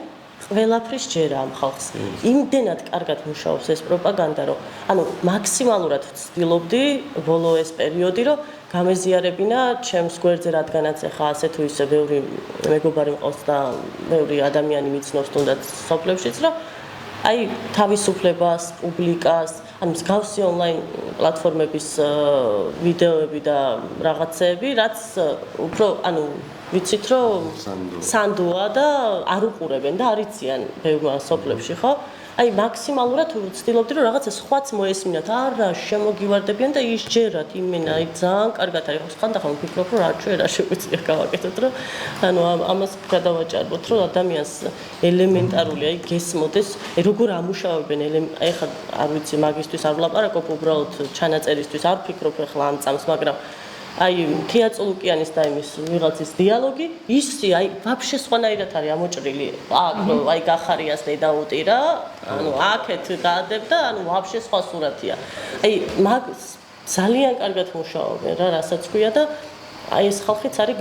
ყველაფრის ჯერა ამ ხალხს იმდენად კარგად მუშაობს ეს პროპაგანდა რომ ანუ მაქსიმალურად ვცდილობდი ბოლო ეს პერიოდი რომ გამეზიარებინა ჩემს გვერდზე რადგანაც ახლა ასე თუ ისე ბევრი მეგობარი მყავს და ბევრი ადამიანი მიცნობს თუნდაც სოფლებშიც რომ აი თავისუფლებას, პუბლიკას, ანუ მსგავსი ონლაინ პლატფორმების ვიდეოები და რაღაცეები, რაც უფრო ანუ ვიცით რომ სანდოა და არ უყურებენ და არ იციან ბევრ სოფლებში, ხო? აი მაქსიმალურად ვცდილობდი რომ რაღაცა სხვაც მოესმინათ, არა შემოგივარდებიან და ისჯერათ იმენა, აი ძალიან კარგად არის. ხანდახან ვფიქრობ რომ რა შეგვიძლია გავაკეთოთ, რომ ანუ ამას გადავაჭარბოთ, რომ ადამიანს ელემენტარული აი გესმოდეს, როგორ ამუშავებენ აი ხა არ ვიცი მაგისტვის არ ვლაპარაკობ, უბრალოდ ჩანაწერისთვის არ ვფიქრობ ახლა ამ წამს, მაგრამ აი თია წულუკიანის და იმის ვიღაცის დიალოგი ისი აი ვაფშე სხვანაირად არის ამოჭრილი აქ აი გახარიას დედაუტირა ანუ აქეთ გადადებ და ანუ ვაფშე სხვა სურათია აი მაგ ძალიან კარგად მუშაობენ რა რასაც ქვია და აი ეს ხალხიც არის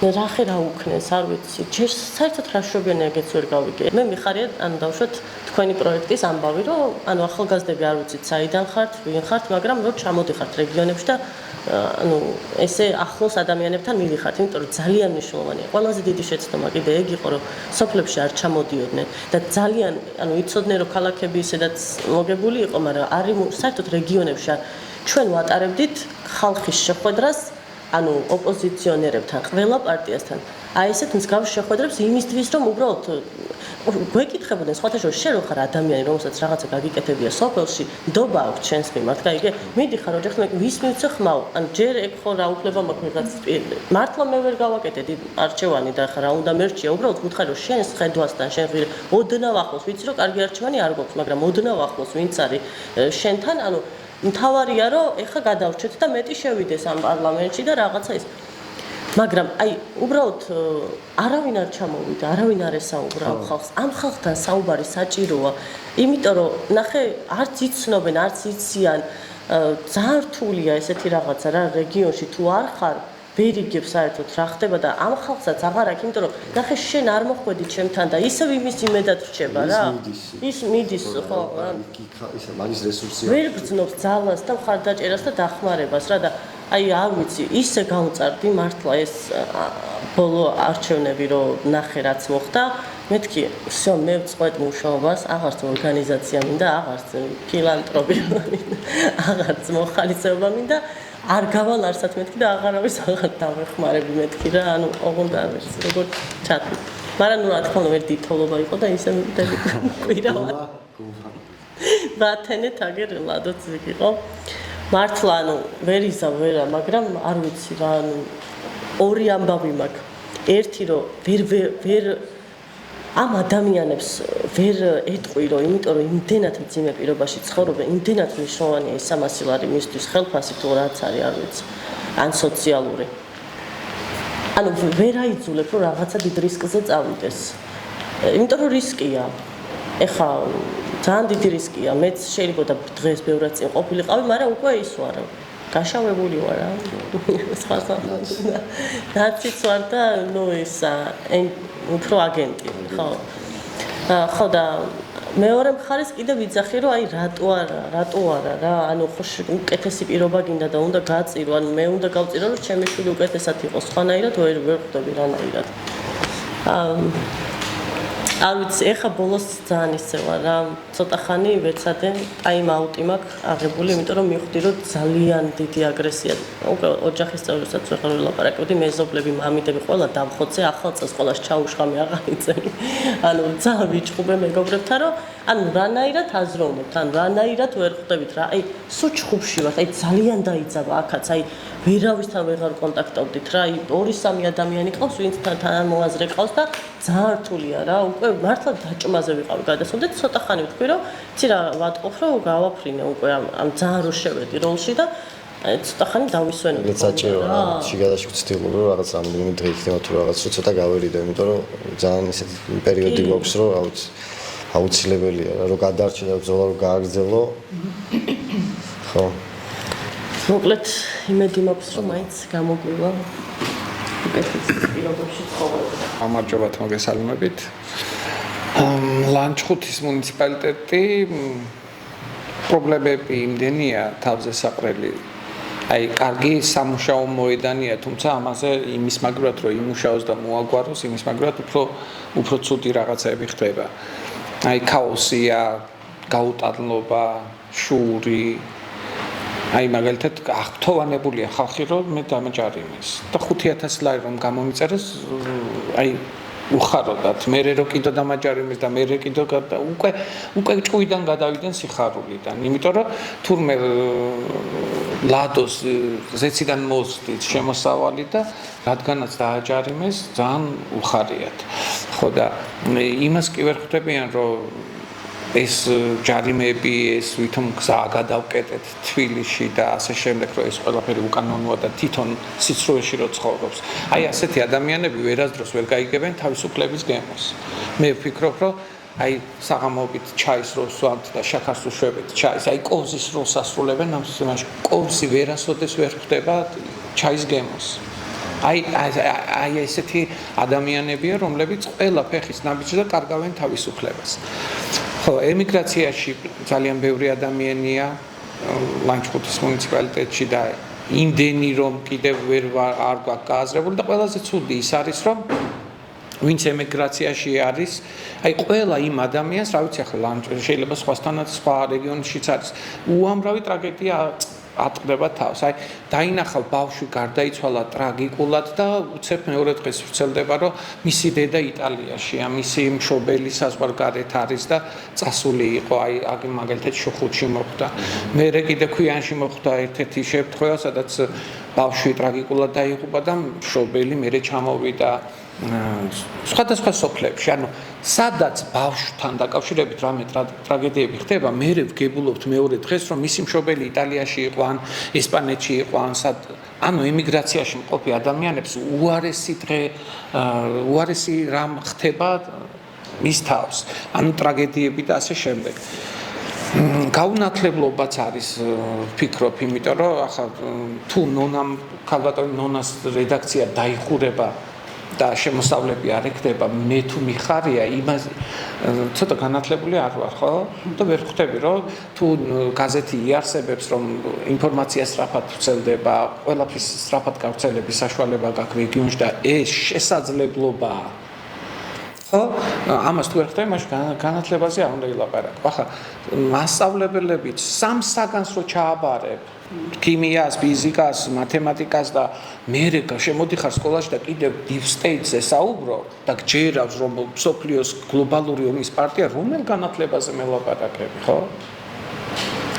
რახე რა უქნეს არ ვიცი ჯერ საერთოდ რა შობიან ეგეც ვერ გავიგე მე მიხარია ანუ დავუშვათ თქვენი პროექტის ამბავი რომ ანუ ახალგაზრდები არ ვიცით საიდან ხართ ვინ ხართ მაგრამ რომ ჩამოდიხართ რეგიონებში და ანუ ესე ახლოს ადამიანებთან მივიხართ, იმიტომ რომ ძალიან მნიშვნელოვანია. ყველაზე დიდი შეცდომა კიდე ეგ იყო, რომ სოფლებში არ ჩამოდიოდნენ და ძალიან ანუ იცოდნენ რომ ქალაქები ისედაც მოგებული იყო, მაგრამ არის საერთოდ რეგიონებში ჩვენ ვატარებდით ხალხის შეხვედრას, ანუ ოპოზიციონერებთან, ყველა პარტიასთან. აი ესეთ მსგავს შეხვედრებს იმისთვის, რომ უბრალოდ გვეკითხებოდნენ სხვათა შორის შენ რო ხარ ადამიანი, რომელსაც რაღაცა გაგიკეთებია სოფელში, ნდობა აქვს ჩვენს მიმართ, გაიგე? მიდიხარ ოჯახთან, ვის მივცე ხმაო? ან ჯერ ეგ ხო რა უფლება მაქვს ვიღაც მართლა მე ვერ გავაკეთე არჩევანი და ხა რა უნდა მერჩია, უბრალოდ ვუთხარ რომ შენს ხედვასთან, შენ ღირ ოდნავ ახლოს, ვიცი რომ კარგი არჩევანი არ გვაქვს, მაგრამ ოდნავ ახლოს ვინც არის შენთან, ანუ მთავარია რომ ეხა გადავრჩეთ და მეტი შევიდეს ამ პარლამენტში და რაღაცა ის მაგრამ აი უბრალოდ არავინ არ ჩამოვიდა, არავინ არ ესაუბრა ამ ხალხს. ამ ხალხთან საუბარი საჭიროა, იმიტომ რომ ნახე არც იცნობენ, არც იციან, ძალიან რთულია ესეთი რაღაცა რა რეგიონში თუ არ ხარ, ვერ იგებ საერთოდ რა ხდება და ამ ხალხსაც აღარ აქვს, იმიტომ რომ ნახე შენ არ მოხვედი ჩემთან და ისევ იმის იმედად რჩება რა. ის მიდის ხო, ის მაგის რესურსია. ვერ გძნობს ძალას და მხარდაჭერას და დახმარებას რა და აი არ ვიცი, ისე გავწარდი მართლა ეს ბოლო არჩევნები რომ ნახე რაც მოხდა, მეთქი, всё, მე ვწყვეტ მუშაობას, აღარც ორგანიზაცია მინდა, აღარც ფილანტროპია მინდა, აღარც მოხალისეობა მინდა, არ გავალ არსად მეთქი და აღარავის აღარ დავეხმარები მეთქი რა, ანუ ოღონდ არ ვიცი, როგორ ჩათვლი. მაგრამ ნუ რა თქმა უნდა ვერ დიდთოვლობა იყო და ისე მივდები კვირავად. ბათენეთ აგერ ლადოც იქ იყო. მართლა ანუ ვერ იზავ ვერა, მაგრამ არ ვიცი რა, ანუ ორი ამბავი მაქვს. ერთი რომ ვერ ამ ადამიანებს ვერ ეტყვი რომ იმიტომ რომ იმდენად მძიმე პირობაში ცხოვრობენ, იმდენად მნიშვნელოვანია ეს სამასილარი მისთვის ხელფასი თუ რაც არის, არ ვიცი. ან სოციალური. ანუ ვერ აიძულებ რომ რაღაცა დიდ რისკზე წავიდეს. იმიტომ რომ რისკია. ეხა ძალიან დიდი რისკია. მეც შეიძლება დღეს ბევრად წინ ყოფილიყავი, მაგრამ უკვე ის ვარ. გაშავებული ვარ რა. სხვა ნაციც ვარ და ნუ ის უფრო აგენტი, ხო. ხო და მეორე მხარეს კიდე ვიძახი რომ აი რატო არა რა, ანუ ხო უკეთესი პირობა გინდა და უნდა გაწირო, ანუ მე უნდა გავწირო რომ ჩემი შვილი უკეთესად იყოს, სხვანაირად ვერ ხვდები რანაირად. არ ვიცი, ეხა ბოლოს ძალიან ისევა რა, ცოტა ხანი ვეცადე, ტაიმ-აუტი მაქვს აღებული, იმიტომ რომ მივხვდი რომ ძალიან დიდი აგრესია. უკვე ოჯახის წევრებსაც ვეღარ ვილაპარაკებდი, მეზობლები, მამიდები ყველა დამხოცე, ახალ წელს ყველას ჩაუშხამი აღარ იწევი. ანუ ძალიან ვიჭხუბე მეგობრებთან, რომ ანუ რანაირად აზროვნებთ, ან რანაირად ვერ ხვდებით რა. აი, სულ ჩხუბში ვართ, აი ძალიან დაიძაბა აქაც, აი ვერავისთან ვეღარ კონტაქტობდით რა, აი 2-3 ადამიანი ყავს, ვინცთან თანამოაზრე ყავს და ძალიან რთულია რა, უკვე მართლა დაჭმაზე ვიყავი გადასვლამდე, ცოტა ხანი ვთქვი რომ ცი რა ვატყობ რომ გავაფრინე უკვე ამ ძალიან რო შევედი როლში და ცოტა ხანი დავისვენებ. საჭიროა რა, შიგადაში ვცდილობ რომ რაღაც რამდენიმე დღე იქნება თუ რაღაც რომ ცოტა გავერიდო, იმიტომ რომ ძალიან ისეთი პერიოდი გვაქვს რომ რა ვიცი აუცილებელია რა, რომ გადარჩე და ბრძოლა რომ გააგრძელო. ხო. მოკლედ იმედი მაქვს რომ მაინც გამოგვივა უკეთესი პირობებში ცხოვრება. გამარჯობათ, მოგესალმებით. ლანჩხუთის მუნიციპალიტეტი პრობლემები იმდენია თავზე საყრელი. აი, კარგი სამუშაო მოედანია, თუმცა ამაზე იმის მაგრად რომ იმუშაოს და მოაგვაროს, იმის მაგრად უფრო ცუდი რაღაცები ხდება. აი ქაოსია, გაუტანლობა, შური. აი მაგალითად აღფრთოვანებულია ხალხი რომ მე დამაჯარიმეს და 5000 ლარი რომ გამომიწერეს აი უხაროდათ მე რო კიდო დამაჯარიმეს და მე კიდო უკვე ჭუიდან გადავიდნენ სიხარულიდან იმიტომ რომ თურმე ლადოს ზეციდან მოსდით შემოსავალი და რადგანაც დააჯარიმეს ძალიან უხარიათ ხო და იმას კი ვერ ხვდებიან რომ ეს ჯარიმები ეს ვითომ გზა გადავკეტეთ თბილისში და ასე შემდეგ რომ ეს ყველაფერი უკანონოა და თვითონ სიცრუეში რო ცხოვრობს აი ასეთი ადამიანები ვერასდროს ვერ გაიგებენ თავისუფლების გემოს მე ვფიქრობ რომ აი საღამოობით ჩაის რო სვამთ და შაქარს უშვებთ ჩაის აი კოვზის რო სასრულებენ ამ შემთხვევაში კოვზი ვერასოდეს ვერ ხვდება ჩაის გემოს აი ესეთი ადამიანებია რომლებიც ყველა ფეხის ნაბიჯს და კარგავენ თავისუფლებას ხო, ემიგრაციაში ძალიან ბევრი ადამიანია ლანჩხუთის მუნიციპალიტეტში და იმდენი რომ კიდევ ვერ არ გვაქვს გააზრებული და ყველაზე ცუდი ის არის რომ ვინც ემიგრაციაში არის, აი ყველა იმ ადამიანს, რა ვიცი ახლა შეიძლება სხვასთანაც სხვა რეგიონშიც არის, უამრავი ტრაგედია ატყდება თავს. აი დაინახავ ბავშვი გარდაიცვალა ტრაგიკულად და უცებ მეორე დღეს ვრცელდება რომ მისი დედა იტალიაშია, მისი მშობელი საზღვარგარეთ არის და წასული იყო. აი მაგალითად შუხუთში მოხდა. მერე კიდე ქვიანში მოხდა ერთ-ერთი შემთხვევა, სადაც ბავშვი ტრაგიკულად დაიღუპა და მშობელი მერე ჩამოვიდა სხვადასხვა სოფლებში. ანუ სადაც ბავშვთან დაკავშირებით რამე ტრაგედიები ხდება, მე ვგებულობთ მეორე დღეს რომ მისი მშობელი იტალიაში იყო ან ესპანეთში იყო ან ანუ ემიგრაციაში მყოფი ადამიანებს უარესი რამ ხდება მის თავს. ანუ ტრაგედიები და ასე შემდეგ. გაუნათლებლობაც არის ვფიქრობ, იმიტომ რომ ახლა თუ ნონამ ქალბატონი ნონას რედაქცია დაიხურება და შემოსავლები არ ეკდება მე თუ მიხარია იმას ცოტა განათლებული არ ვარ ხო და ვერ ხვდები რომ თუ გაზეთი იარსებებს რომ ინფორმაცია სწრაფად ვრცელდება ყველაფრის სწრაფად გავრცელების საშუალება გაქვს რეგიონში და ეს შესაძლებლობაა ხო ამას თუ ვერ ხვდები მაშინ განათლებაზე არ უნდა ილაპარაკო ახლა მასწავლებლებიც სამ საგანს რო ჩააბარებ ქიმიას, ფიზიკას, მათემატიკას და მერე შემოდიხარ სკოლაში და კიდევ deep state-ზე საუბრო და გჯერავს რომ მსოფლიოს გლობალური ომის პარტია რომელ განათლებაზე მელაპარაკები, ხო?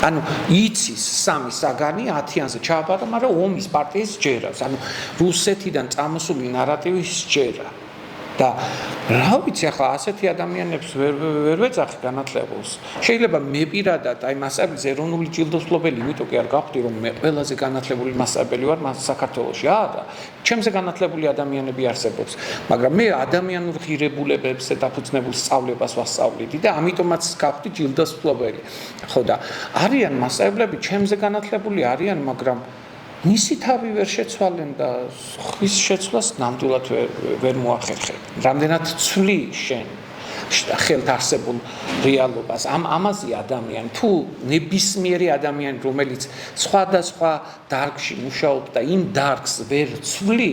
ანუ იცის სამი საგანი 10-იანზე ჩააბარა, მაგრამ ომის პარტიის ჯერავს. ანუ რუსეთიდან წამოსული ნარატივის ჯერა. და რა ვიცი ახლა ასეთი ადამიანებს ვერ ვეძახი განათლებულს. შეიძლება მე პირადად აი მასწავლებლის ეროვნული ჯილდოს მფლობელი, იმიტომ კი არ გავხდი რომ მე ყველაზე განათლებული მასწავლებელი ვარ საქართველოში. და ჩემზე განათლებული ადამიანები არსებობს, მაგრამ მე ადამიანურ ღირებულებებზე დაფუძნებულ სწავლებას ვასწავლიდი და ამიტომაც გავხდი ჯილდოს მფლობელი. ხო და არიან მასწავლებლები ჩემზე განათლებული არიან, მაგრამ მისი თავი ვერ შეცვალენ და ხის შეცვლას ნამდვილად ვერ მოახერხებ. რამდენად ცვლი შენ ხელთ არსებულ რეალობას. ამაზე ადამიანი თუ ნებისმიერი ადამიანი, რომელიც სხვადასხვა დარგში მუშაობს და იმ დარგს ვერ ცვლი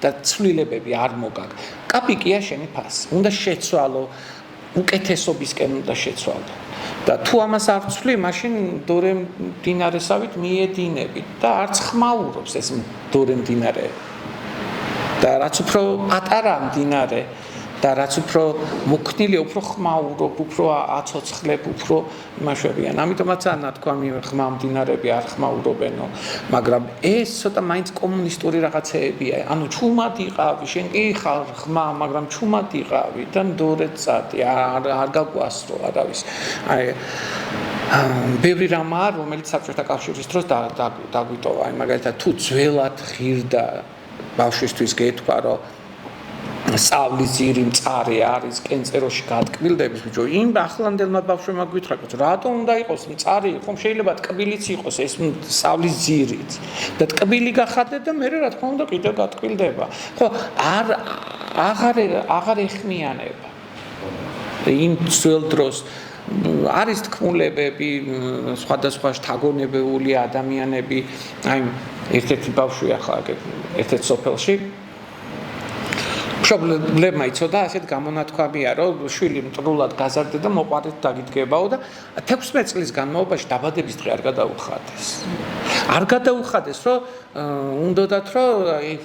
და ცვლილებები არ მოგაგ. კაპიკია შენი ფასი. უნდა შეცვალო, უკეთესობისკენ უნდა შეცვალო. და თუ ამას არ ვცვლი, მაშინ დორე მდინარესავით მიედინებით და არც ხმაურობს ეს დორე მდინარე. და რაც უფრო პატარა მდინარე და რაც უფრო მოქნილია, უფრო ხმაურობ, უფრო აცოცხლებ, უფრო იმაშვებიან. ამიტომაც ნათქვამი ხმა მდინარები არ ხმაურობენო, მაგრამ ეს ცოტა მაინც კომუნისტური რაღაცეებია. ანუ ჩუმად იყავი, შენ კი ხარ ხმა, მაგრამ ჩუმად იყავი და დორეთ წადი, არ გაგვასწრო, არავის. აი ბევრი რამაა, რომელიც საბჭოთა კავშირის დროს დაგვიტოვა. აი მაგალითად თუ ძველად ღირდა ბავშვისთვის გეთქვა, რომ სწავლის ძირი მწარე არის კენწეროში გატკბილდების ბიჭო იმ ახლანდელმა ბავშვებმა გითხრათ რატომ უნდა იყოს მწარე ხომ შეიძლება ტკბილიც იყოს ეს სწავლის ძირიც და ტკბილი გახადე და მე რა თქმა უნდა კიდევ გატკბილდება ხო აღარ ეხმიანება იმ ძველ დროს არის თქმულებები სხვადასხვა შთაგონებული ადამიანები აი ერთ-ერთი ბავშვი ახლა ერთ-ერთ სოფელში მშობლებმა იცოდა ასეთ გამონათქვამია, რომ შვილი მტრულად გაზარდა და მოყარეთ დაგიდგებაო და 16 წლის განმავლობაში დაბადების დღე არ გადაუხადეს. არ გადაუხადეს, რომ უნდათ რომ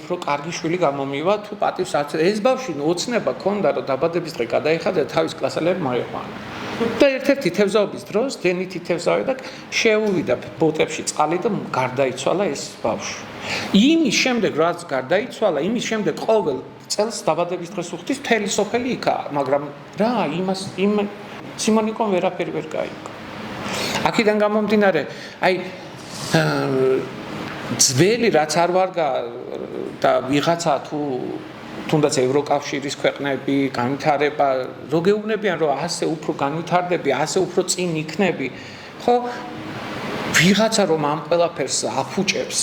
უფრო კარგი შვილი გამომივა, თუ პატივს არც ეს ბავშვი ოცნება ქონდა, რომ დაბადების დღე გადაიხადა და თავის კლასელები მოიყვანა. და ერთ-ერთი თევზაობის დროს დენითი თევზავი და შეუვიდა ბოტებში წყალი და გარდაიცვალა ეს ბავშვი. იმის შემდეგ რაც გარდაიცვალა, იმის შემდეგ ყოველ წელს დაბადების დღეს უხდის მთელი სოფელი იქა, მაგრამ რა იმ სიმონიკომ ვერაფერი ვერ გაიგო. აქედან გამომდინარე, აი ძველი რაც არ ვარგა და ვიღაცა თუ თუნდაც ევროკავშირის ქვეყნები განვითარება რო გეუბნებიან რომ ასე უფრო განვითარდები, ასე უფრო წინ იქნები, ხო ვიღაცა რომ ამ ყველაფერს აფუჭებს,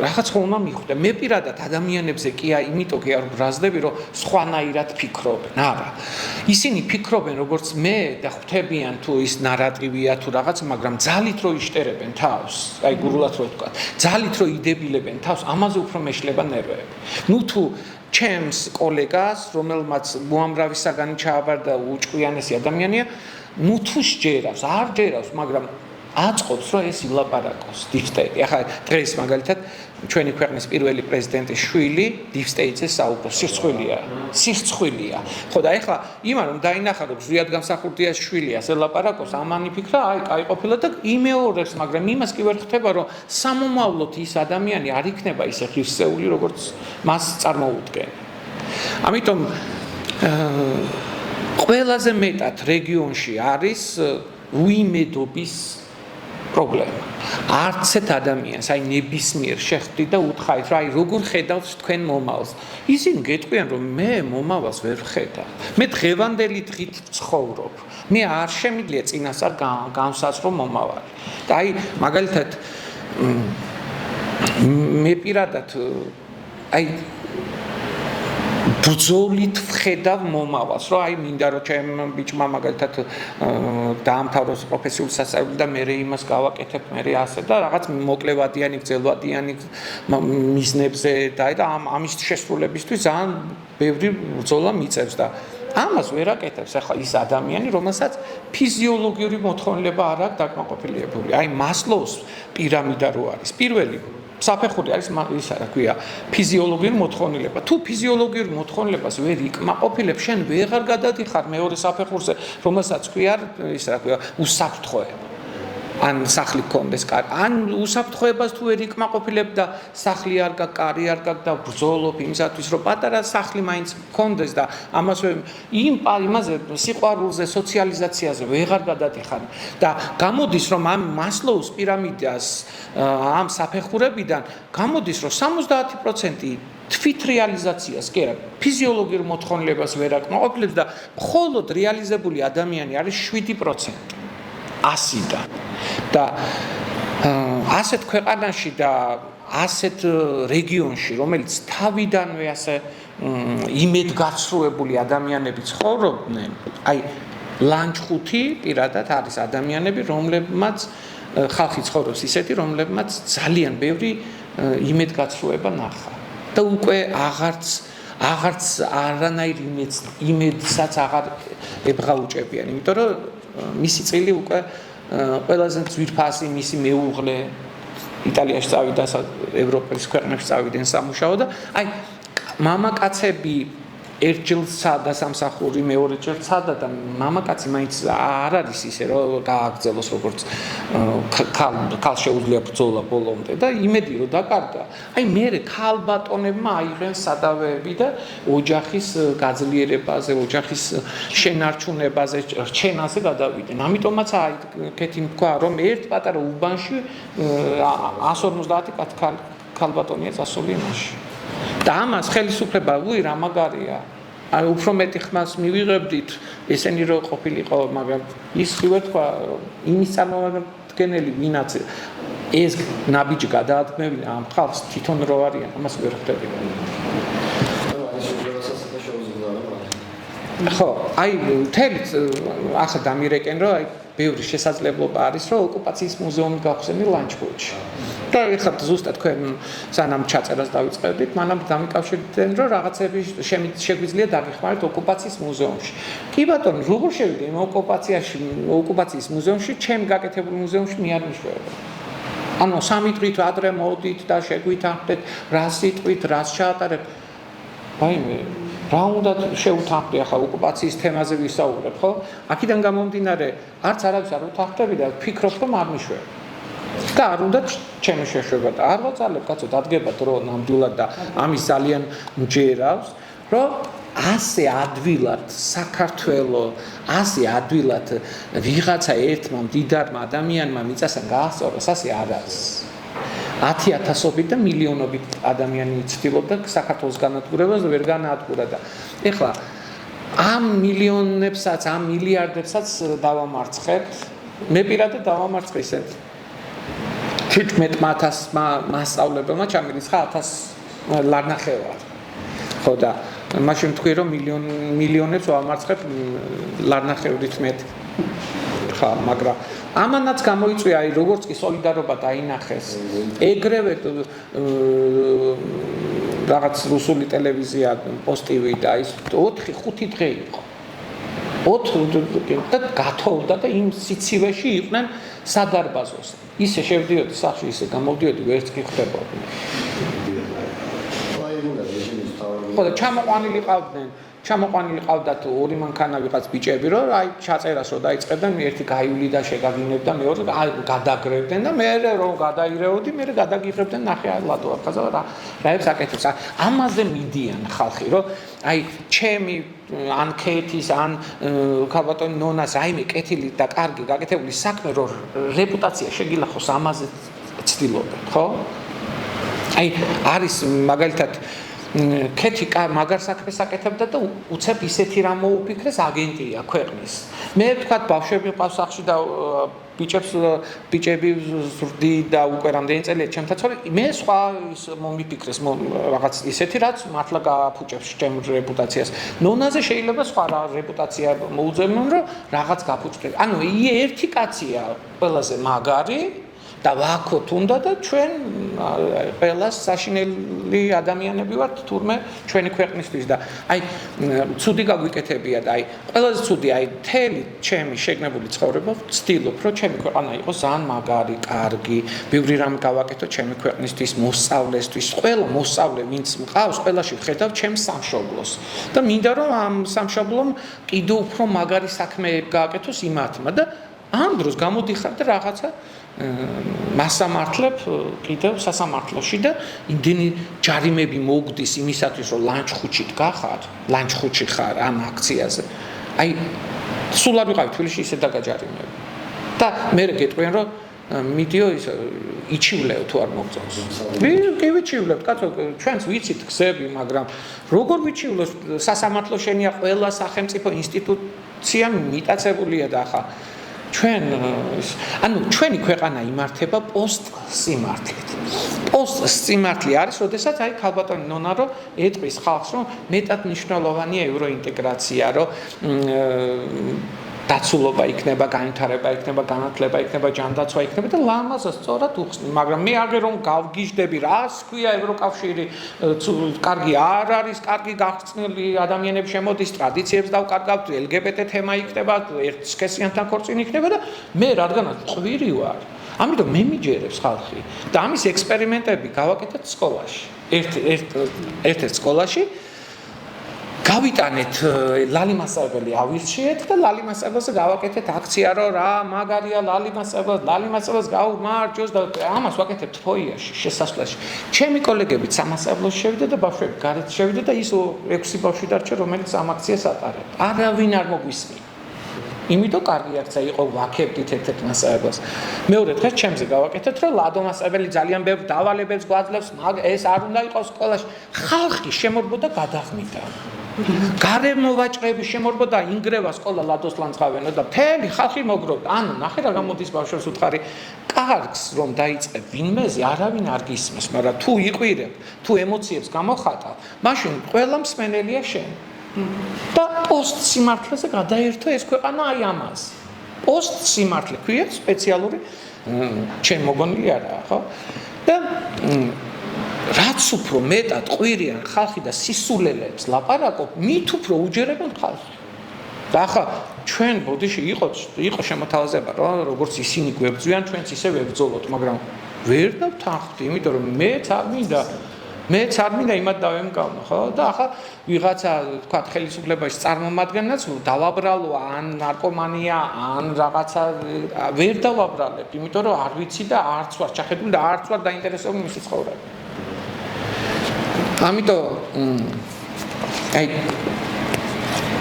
რაღაც ხო უნდა მიხვდე. მე პირადად ადამიანებზე კი იმიტომ კი არ ვბრაზდები, რომ სხვანაირად ფიქრობენ. არა. ისინი ფიქრობენ როგორც მე და ხვდებიან თუ ის ნარატივია თუ რაღაც, მაგრამ ძალით რო იშტერებენ თავს, აი გურულად რო ვთქვა, ძალით რო იდებილებენ თავს, ამაზე უფრო მეშლება ნერვები. ნუ თუ ჩემს კოლეგას, რომელმაც უამრავი საგანი ჩააბარდა უჭკვიანესი ადამიანია, ნუ თუ შეერავს, არ ჯერავს, მაგრამ აწყობს რომ ეს ილაპარაკოს დიფსტეიტი. ახლა დღეს მაგალითად ჩვენი ქვეყნის პირველი პრეზიდენტის შვილი დიფსტეიტზე საუბრობს. სირცხვილია. ხო და ახლა იმან რომ დაინახა რომ ზვიად გამსახურდიას შვილი ასე ლაპარაკობს, ამანი ფიქრა, აი, კაი ყოფილა და იმეორებს, მაგრამ იმას კი ვერ ხდება რომ სამომავლოდ ის ადამიანი არ იქნება ისე ღირსეული, როგორც მას წარმოუდგენ. ამიტომ ყველაზე მეტად რეგიონში არის უიმედობის პრობლემა. არცეთ ადამიანს, აი ნებისმიერ შეხვდით და უთხარით, რომ აი როგორ ხედავს თქვენ მომავალს. ისინი გეტყვიან, რომ მე მომავალს ვერ ვხედავ. მე დღევანდელი დღით ვცხოვრობ. მე არ შემიძლია წინასწარ განსაზღვრო მომავალი. და აი მაგალითად მე პირადად აი ბრძოლით ვხედავ მომავალს, რომ აი მინდა რომ ჩემ ბიჭმა მაგალითად დაამთავროს პროფესიული სასწავლებელი და მე იმას გავაკეთებ, მე ასე და რაღაც მოკლევადიანი, გრძელვადიანი მიზნებზე და ამის შესრულებისთვის ძალიან ბევრი ბრძოლა მიწევს და ამას ვერ აკეთებს ახლა ის ადამიანი, რომელსაც ფიზიოლოგიური მოთხოვნილება არ აქვს დაკმაყოფილებული. აი მასლოუს პირამიდა რო არის, პირველი საფეხური არის ისა რა ქვია ფიზიოლოგიური მოთხოვნილება. თუ ფიზიოლოგიური მოთხოვნილებას ვერ იკმაყოფილებ, შენ ვეღარ გადადიხარ მეორე საფეხურზე, რომელსაც ქვია ისა რა ქვია უსაფრთხოება. ან სახლი გქონდეს კარი, ან უსაფრთხოებას თუ ვერ იკმაყოფილებ და სახლი არ გაქვს, კარი არ გაქვს და ბრძოლობ იმისათვის, რომ პატარა სახლი მაინც გქონდეს და ამას იმაზე სიყვარულზე, სოციალიზაციაზე ვეღარ გადადიხარ და გამოდის რომ ამ მასლოუს პირამიდას ამ საფეხურებიდან გამოდის რომ 70% თვით რეალიზაციას კი არა, ფიზიოლოგიურ მოთხოვნილებას ვერ აკმაყოფილებს და მხოლოდ რეალიზებული ადამიანი არის 7%. 100-დან და ასეთ ქვეყანაში და ასეთ რეგიონში, რომელიც თავიდანვე ასე იმედგაცრუებული ადამიანები ცხოვრობდნენ, აი ლანჩხუთი პირადად არის ადამიანები, რომლებმაც ხალხი ცხოვრობს ისეთი, რომლებმაც ძალიან ბევრი იმედგაცრუება ნახა და უკვე აღარც არანაირ იმედსაც აღარ ებღაუჭებიან, იმიტომ რომ მისი წილი უკვე ყველაზე ძვირფასი მისი მეუღლე იტალიაში წავიდა, ევროპის ქვეყნებში წავიდნენ სამუშაო და აი მამაკაცები ერთჯერ ცადა სამსახური, მეორეჯერ ცადა და მამაკაცი მაინც არ არის ისე რომ გააგრძელოს როგორც ქალ შეუძლია ბრძოლა ბოლომდე და იმედი რომ დაკარგა. აი მე ქალბატონებმა აიღეს სადავეები და ოჯახის გაძლიერებაზე, ოჯახის შენარჩუნებაზე, რჩენაზე გადავიდნენ. ამიტომაც აი კეთი თქვა რომ ერთ პატარა უბანში 150 ქალბატონია წასული იმაში. და ამას ხელისუფლება რა მაგარია. აი უფრო მეტი ხმას მივიღებდით, ესენი რო ყოფილიყო, მაგრამ ის კი ვერ თქვა, იმის წარმომადგენელი ვინაც ეს ნაბიჯი გადაადგმებინა ამ ხალხს თვითონ რო არიან, ამას ვერ ხვდები. ხო, აი თელით ახლა დამირეკენ რომ აი ბევრი შესაძლებლობა არის, რომ ოკუპაციის მუზეუმი გავხსენი ლანჩხუთში. და ეხლა ზუსტად თქვენ სანამ ჩაწერას დავიწყებდით, მანამ დამიკავშირდნენ, რომ რაღაცები შეგვიძლია დაგიხმაროთ ოკუპაციის მუზეუმში. კი ბატონო, როგორ შევიდე იმ ოკუპაციის მუზეუმში, ჩემ გაკეთებულ მუზეუმში მე არ მიშვება. ანუ სამი დღით ადრე მოდით და შეგვითანხმდეთ, რა სიტყვით, რას ჩაატარებთ. ვაიმე, რა უნდა შევთანხმდე ახლა ოკუპაციის თემაზე ვისაუბრებ, ხო? აქედან გამომდინარე, არც არავის არ უთანხმდები და ვფიქრობ, რომ არ მიშვება. და არ უნდა ჩემი შეშვება და არ ვაწალებ, კაცო, დადგება დრო ნამდვილად და ამის ძალიან მჯერავს, რომ ასე ადვილად საქართველოს, ასე ადვილად ვიღაცა ერთმა მდიდარმა ადამიანმა მიწასთან გაასწოროს, ასე არ არის. 10,000-ობით და მილიონობით ადამიანი იცდილობდა საქართველოს განადგურებას და ვერ განადგურა და ეხლა ამ მილიონებსაც, ამ მილიარდებსაც დავამარცხებთ. მე პირადად დავამარცხისეთ. 17,000 მასწავლებელმა ჩამირიცხა 1000 ლარნახევარი. ხო და მაშინ თქვი რომ მილიონებს ვამარცხებ ლარნახევრით მეტი. ხა, მაგრამ ამანაც გამოიწვია, აი როგორც კი სოლიდარობა დაინახეს. ეგრევე რაღაც რუსული ტელევიზია პოსტივი და ის 4-5 დღე იყო. 4 და გათოვდა და იმ სიცივეში იყვნენ სადარბაზოს. ისე შევდიოდი სახში, ისე გამოვდიოდი, ვერც კი ხვდებოდი. ხო და ჩამოყვანილი ყავდათ ორი მანქანა ვიღაც ბიჭები, რომ აი ჩაწერას რომ დაიწყებდნენ, ერთი გაივლიდა, შეგაგინებდა, მეორე გადაგრევდნენ და მე რომ გადაირეოდი, მე გადაგიღებდნენ ნახე ლადო აფხაზა რა ებს აკეთებს. ამაზე მიდიან ხალხი, რომ აი ჩემი ან ქეთის ან ქალბატონი ნონას რაიმე კეთილი და კარგი გაკეთებული საქმე რომ რეპუტაცია შეგილახოს ამაზე ცდილობენ, ხო? აი არის მაგალითად ქეთი მაგარ საქმეს აკეთებდა და უცებ ისეთი რამ მოუფიქრეს აგენტია ქვეყნის. მე ვთქვათ ბავშვები ყავს სახში და ბიჭები ზრდი და უკვე რამდენი წელია ჩემთან ცხოვრობ, მე სხვა მომიფიქრეს რაღაც ისეთი რაც მართლა გააფუჭებს ჩემ რეპუტაციას. ნონაზე შეიძლება სხვა რეპუტაცია მოუძებნონ, რომ რაღაც გაფუჭდეს. ანუ ერთი კაცია ყველაზე მაგარი და ვაქოთ უნდა და ჩვენ ყველას საშინელი ადამიანები ვართ თურმე ჩვენი ქვეყნისთვის და აი ცუდი გაგვიკეთებია და აი ყველაზე ცუდი აი თელი ჩემი შეგნებული ცხოვრება ვცდილობ რომ ჩემი ქვეყანა იყოს ძალიან მაგარი, კარგი, ბევრი რამ გავაკეთო ჩემი ქვეყნისთვის, მოსწავლესთვის, ყველა მოსწავლე ვინც მყავს, ყველაში ვხედავ ჩემს სამშობლოს და მინდა რომ ამ სამშობლომ კიდევ უფრო მაგარი საქმეები გააკეთოს იმათმა და ამ დროს გამოდიხარ და რაღაცა მასამართლებ კიდევ სასამართლოში და იმდენი ჯარიმები მოგდის იმისათვის რომ ლანჩხუთში დგახარ, ლანჩხუთში ხარ ამ აქციაზე. აი სულ არ ვიყავი თბილისში ისე დაგაჯარიმები. და მე გეტყვიან რომ მიდიო ის იჩივლეო თუ არ მოგწონს. კი ვიჩივლებ, კაცო, ჩვენც ვიცით გზები, მაგრამ როგორ ვიჩივლოს სასამართლო შენია ყველა სახელმწიფო ინსტიტუცია მიტაცებულია და ახლა ჩვენ ანუ ჩვენი ქვეყანა იმართება პოსტ-სიმართლით. პოსტ-სიმართლე არის, როდესაც აი ქალბატონი ნონა რომ ეტყვის ხალხს, რომ მეტად მნიშვნელოვანია ევროინტეგრაცია, რომ დაცულობა იქნება, განვითარება იქნება, განათლება იქნება, ჯანდაცვა იქნება და ლამაზად სწორად უხსნი, მაგრამ მე აგერ რომ გავგიჟდები, რას ქვია ევროკავშირი, კარგი არ არის, კარგი გახსნილი ადამიანები შემოდის, ტრადიციებს დავკარგავთ, LGBT თემა იქნება, ერთსქესიანთან ქორწინი იქნება და მე რადგანაც ყვირი ვარ. ამიტომ მე მიჯერებს ხალხი და ამის ექსპერიმენტები გავაკეთეთ სკოლაში. ერთ-ერთ სკოლაში გავიტანეთ ლალი მასწავლებელი ავირჩიეთ და ლალი მასწავლებელზე გავაკეთეთ აქცია რომ რა მაგარია ლალი მასწავლებელს გაუმარჯოს და ამას ვაკეთებთ ფოიაში შესასვლელში. ჩემი კოლეგებიც სამასწავლებლოში შევიდა და ბავშვები გარეთ შევიდა და ის 6 ბავშვი დარჩა რომელიც ამ აქციას ატარებდა. არავინ არ მოგვისმენთ. იმიტომ კარგი აქცია იყო ვაკებდით ერთ-ერთ მასწავლებელს. მეორე დღეს ჩემზე გავაკეთეთ რომ ლადო მასწავლებელი ძალიან ბევრ დავალებებს გვაძლევს, ეს არ უნდა იყოს სკოლაში. ხალხი შემორბოდა გადაღმიდა. გარემო ვაჭრები შემორბოდა ინგრევა სკოლა ლადოს ლანძღავენო და მთელი ხალხი მოგროვდა. ანუ ნახე რა გამოდის ბავშვებს უთხარი კარგს რომ დაიწყებ ვინმეზე არავინ არ გისმის, მაგრამ თუ იყვირებ, თუ ემოციებს გამოხატავ, მაშინ ყველა მსმენელია შენ. და პოსტ-სიმართლეზე გადაერთო ეს ქვეყანა აი ამას. პოსტ სიმართლე ქვია სპეციალური ჩემ მოგონილი არაა, ხო? და რაც უფრო მეტად ყვირიან ხალხი და სისულელებს ლაპარაკობ, მით უფრო უჯერებენ ხალხს. და ახლა ჩვენ ბოდიში იყო შემოთავაზება, რომ როგორც ისინი გვებძვიან, ჩვენც ისე ვებძოლოთ, მაგრამ ვერ დავთანხმდი, იმიტომ რომ მეც არ მინდა იმად დავემგავნო, ხო? და ახლა ვიღაცა თქვა ხელისუფლებაში წარმომადგენლებს დავაბრალო ან ნარკომანია, ან რაღაცა ვერ დავაბრალებ, იმიტომ რომ არ ვიცი და არც ვარ ჩახედული და არც ვარ დაინტერესებული მისი ცხოვრებით. ამიტომ აი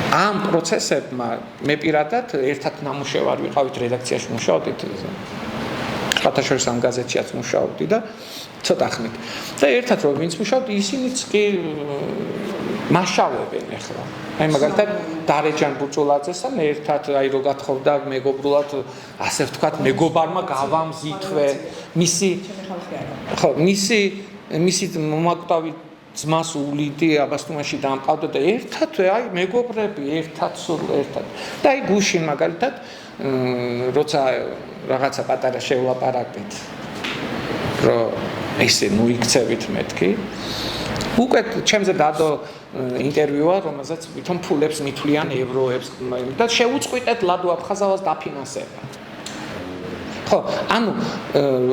ამ პროცესებმა მე პირადად ერთად ნამუშევარ ვიყავით რედაქციაში მუშაობდით ხათაშორის ამ გაზეთშიაც მუშაობდი და ცოტა ხნით და ერთად რომ ვინც მუშაობდი ისინიც კი მაშავებენ ახლა აი მაგალითად დარეჯან ბუწულაძესთან ერთად აი რო გათხოვდა მეგობრულად ასე ვთქვათ მეგობარმა გავამზითვე მისი მომაკვდავი ძმას ულიდი აბასთუმანში დამყავდა და ერთად აი მეგობრები ერთად და აი გუშინ მაგალითად როცა რაღაცა პატარა შევლაპარაკეთ რომ ესე ნუ იქცევით მეთქი უკვე ჩემზე დადო ინტერვიუა რომელზეც ვითომ ფულებს მithვლიან ევროებს და შეუწყვიტეთ ლადო აფხაზავას დაფინანსება ხო, ანუ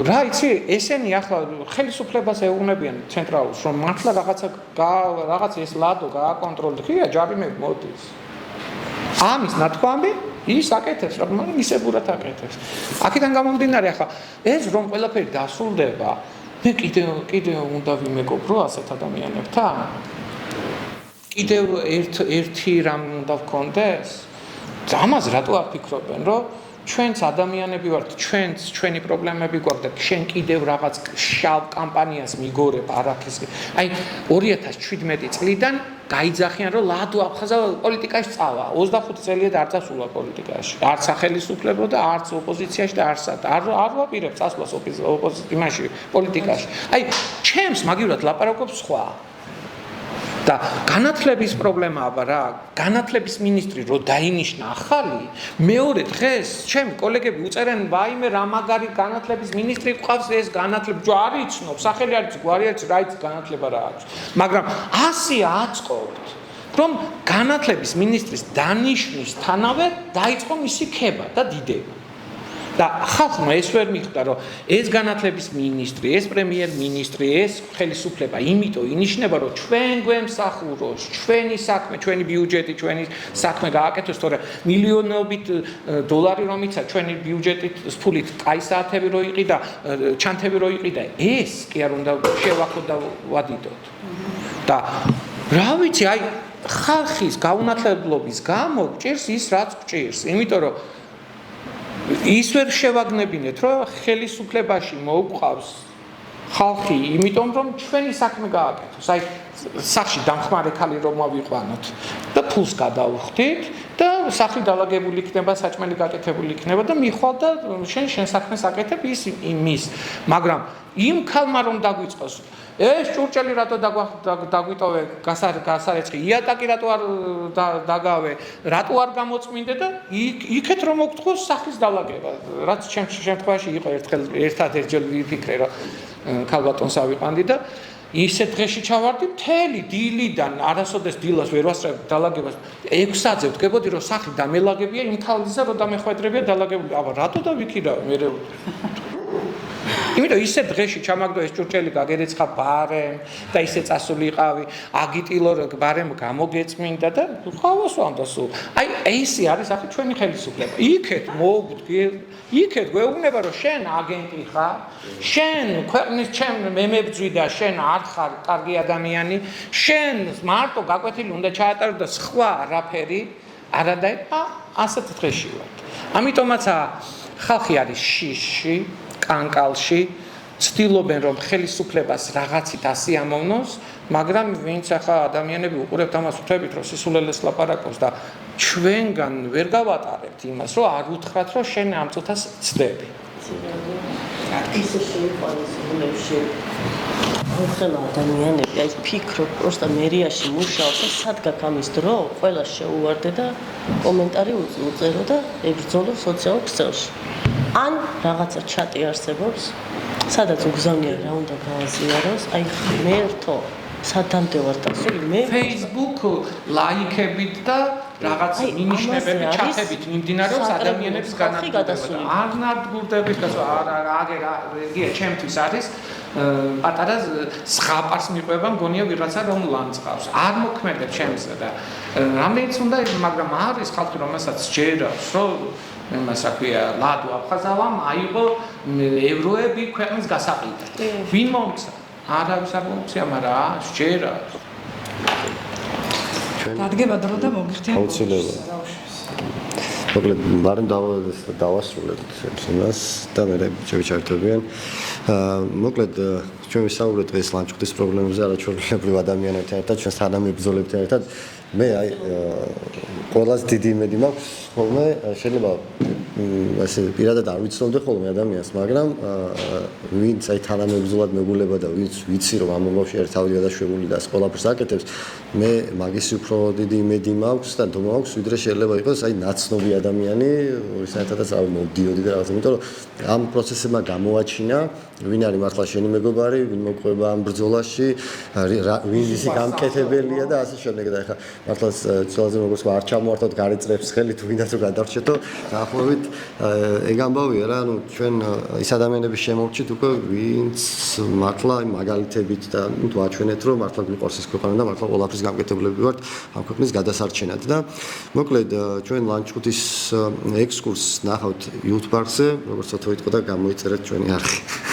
რა იცი, ესენი ახლა ხელისუფლებას ეუბნებიან ცენტრალურს, რომ მართლა რაღაც ეს ლადო გააკონტროლდეთ, ხია ჯარიმები მოდის. ამის ნათქვამი ის აკეთებს, მაგრამ ისებურად აკეთებს. აქედან გამომდინარე ახლა ეს რომ ყველაფერი დასრულდება, მე კიდევ უნდა ვიმეგობრო ასეთ ადამიანებთან. კიდევ ერთი რამ უნდა ვქონდეს. ამას რატო არ ფიქრობენ, რომ ჩვენც ადამიანები ვართ, ჩვენი პრობლემები გვაქვს და შენ კიდევ რაღაც შავ კამპანიას მიგორებ არაფერს. აი 2017 წლიდან გაიძახიან რომ ლადო აფხაზავა პოლიტიკაში წავა. 25 წელია და არ წასულა პოლიტიკაში. არც სახელმწიფო და არც ოპოზიციაში და არ ვაპირებ წასვლას ოპოზიციაში პოლიტიკაში. აი ჩემს მაგივრად ლაპარაკობს სხვა. და განათლების პრობლემაა რა, განათლების მინისტრი რო დაინიშნა ახალი, მეორე დღეს ჩემი კოლეგები უწერენ, ვაიმე რა მაგარი განათლების მინისტრი ყავს ეს განათლება, არ იცნობ, სახელი არ იცი, გვარი არ იცი, რა იცი განათლება რა აქვს. მაგრამ 100 აწყობთ, რომ განათლების მინისტრის დანიშვნისთანავე დაიწყო მისი ქება და დიდება. და ხალხმა ეს ვერ მიხვდა, რომ ეს განათლების მინისტრი, ეს პრემიერ-მინისტრი, ეს ხელისუფლება იმიტომ ინიშნება, რომ ჩვენ გვემსახუროს, ჩვენი საქმე, ჩვენი ბიუჯეტი, ჩვენი საქმე გააკეთოს, თორე მილიონობით დოლარი რომ იცა ჩვენი ბიუჯეტით, ფულით, კაი საათები რო იყი და ჩანთები რო იყი და ეს კი არ უნდა შევახოთ და ვადიდოთ. და რა ვიცი, აი ხალხის გაუნათლებლობის გამო გჭირს ის, რაც გჭირს, იმიტომ რომ ის ვერ შევაგნებინეთ, რომ ხელისუფლებაში მოუყავს ხალხი, იმიტომ რომ ჩვენი საქმე გააკეთოს. აი სახში დამხმარე ქალი რომ მოვიყვანოთ და ფულს გადავხდით და სახლი დალაგებული იქნება, საჭმელი გაკეთებული იქნება და მიხვალ და შენ საქმეს აკეთებ იმის. მაგრამ იმ ქალმა რომ დაგვიწყოს ეს ჭურჭელი რატო დაგვიტოვე გასარეცხი იატაკი რატო არ დაგავე რატო არ გამოწმინდე და იქეთ რომ მოგთხოვს სახლის დალაგება რაც შემთხვევაში იყო ერთადერთჯერ ვიფიქრე რომ ქალბატონს ავიყვანდი და ისე დღეში ჩავარდი მთელი დილიდან არასოდეს დილას ვერ ვასწრებ დალაგებას 6-ზე ვდგებოდი რომ სახლი დამელაგებია იმ ქალისა რომ დამეხვედრებია დალაგებული აბა რატო დავიქირავე მე იმიტომ ისე დღეში ჩამაგდო ეს ჭურჭელი გაგერეცხა ბარემ და ისე წასულიყავი აგიტილო ბარემ გამოგეწმინდა და ხავას ვამდა სულ აი ესე არის ახლა ჩვენი ხელისუფლება იქეთ მოვდგე იქეთ გვეუბნება რომ შენ აგენტი ხარ შენ ქვეყნის ჩემ მემებძვი და შენ არ ხარ კარგი ადამიანი შენ მარტო გაკვეთილი უნდა ჩაატარო და სხვა არაფერი არადა ასეთ დღეში ვართ ამიტომაც ხალხი არის შიში კანკალში ცდილობენ რომ ხელისუფლებას რაღაცით ასიამოვნოს, მაგრამ ვინც ახლა ადამიანები უყურებთ ამას ხვდებით რომ სისულელეს ლაპარაკობს და ჩვენგან ვერ გავატარებთ იმას რომ არ უთხრათ რომ შენ ამ წუთას ცდები. ხოლმე ადამიანები აი ფიქრობ პროსტა მერიაში მუშაობს და სად გაქვს ამის დრო ყველა შეუვარდე და კომენტარი უწერო და ებრძოლო სოციალურ ქსელში ან რაღაცა ჩატი არსებობს სადაც უგზავნია რა უნდა გააზიაროს აი ღმერთო სათამდე ვარ დასული მე Facebook ლაიქებით და რაღაც მინიშნებები ჩათებით მიმდინარეობს ადამიანების განადგურება. არ ნადგურდებით, აგერია ჩემთვის არის პატარა ზღაპარს მიყვება მგონია ვიღაცა რომ ლანძღავს. არ მოქმედებს ჩემზე და რამდენიც უნდა მაგრამ არის ხალხი რომელსაც ჯერავს რომ იმას აქვია ლადო აფხაზავამ აიღო ევროები ქვეყნის გასაყიდად. ვინ მომცა? არავის არ მომცია, მაგრამ შეერა. დადგება დრო და მოგიხდიან. აუცილებლად. მოკლედ, მარემ დავასრულეთ იმას და მე შევიჩართებიან. მოკლედ, ჩვენ ვისაუბრეთ დღეს ლანჩხუთის პრობლემებზე, არაჩვეულებრივ ადამიანებთან ერთად, ჩვენს თანამებრძოლებთან ერთად. მე აი ყველაზე დიდი იმედი მაქვს, ხოლმე შეიძლება ასე პირადად არ ვიცნობდე ხოლმე ადამიანს, მაგრამ ვინც აი თანამებრძოლად მეგულება და ვინც ვიცი რომ ამ მომავალში ერთავი გადაშვებული და ყველაფერს აკეთებს, მე მაგის უფრო დიდი იმედი მაქვს და თქო მაქვს, ვიდრე შეიძლება იყოს აი ნაცნობი ადამიანი, ვისათაც არ მოვდიოდი და რაღაცა, იმიტომ რომ ამ პროცესებმა გამოაჩინა ვინ არის მართლა შენი მეგობარი, ვინ მოყვება ამ ბრძოლაში, ვინ ისი გამკეთებელია და ასე შემდეგ და ეხლა მართლა ცოტაზე როგორც არ ჩამოვართოთ გარეწრებს ხელი თუ ვინაც რო გადარჩეთო დაახლოებით ეგ ამბავია რა ანუ ჩვენ ის ადამიანების შემოვჭით უკვე ვინც მართლა მაგალითებით და თუ აჩვენეთ რომ მართლა გვიყვარს ეს ქვეყანა და მართლა ყველაფრის გამკეთებლები ვართ ამ ქვეყნის გადასარჩენად და მოკლედ ჩვენ ლანჩხუთის ექსკურსს ნახავთ YouTube-ზე როგორც თვითონ და გამოიწერეთ ჩვენი არხი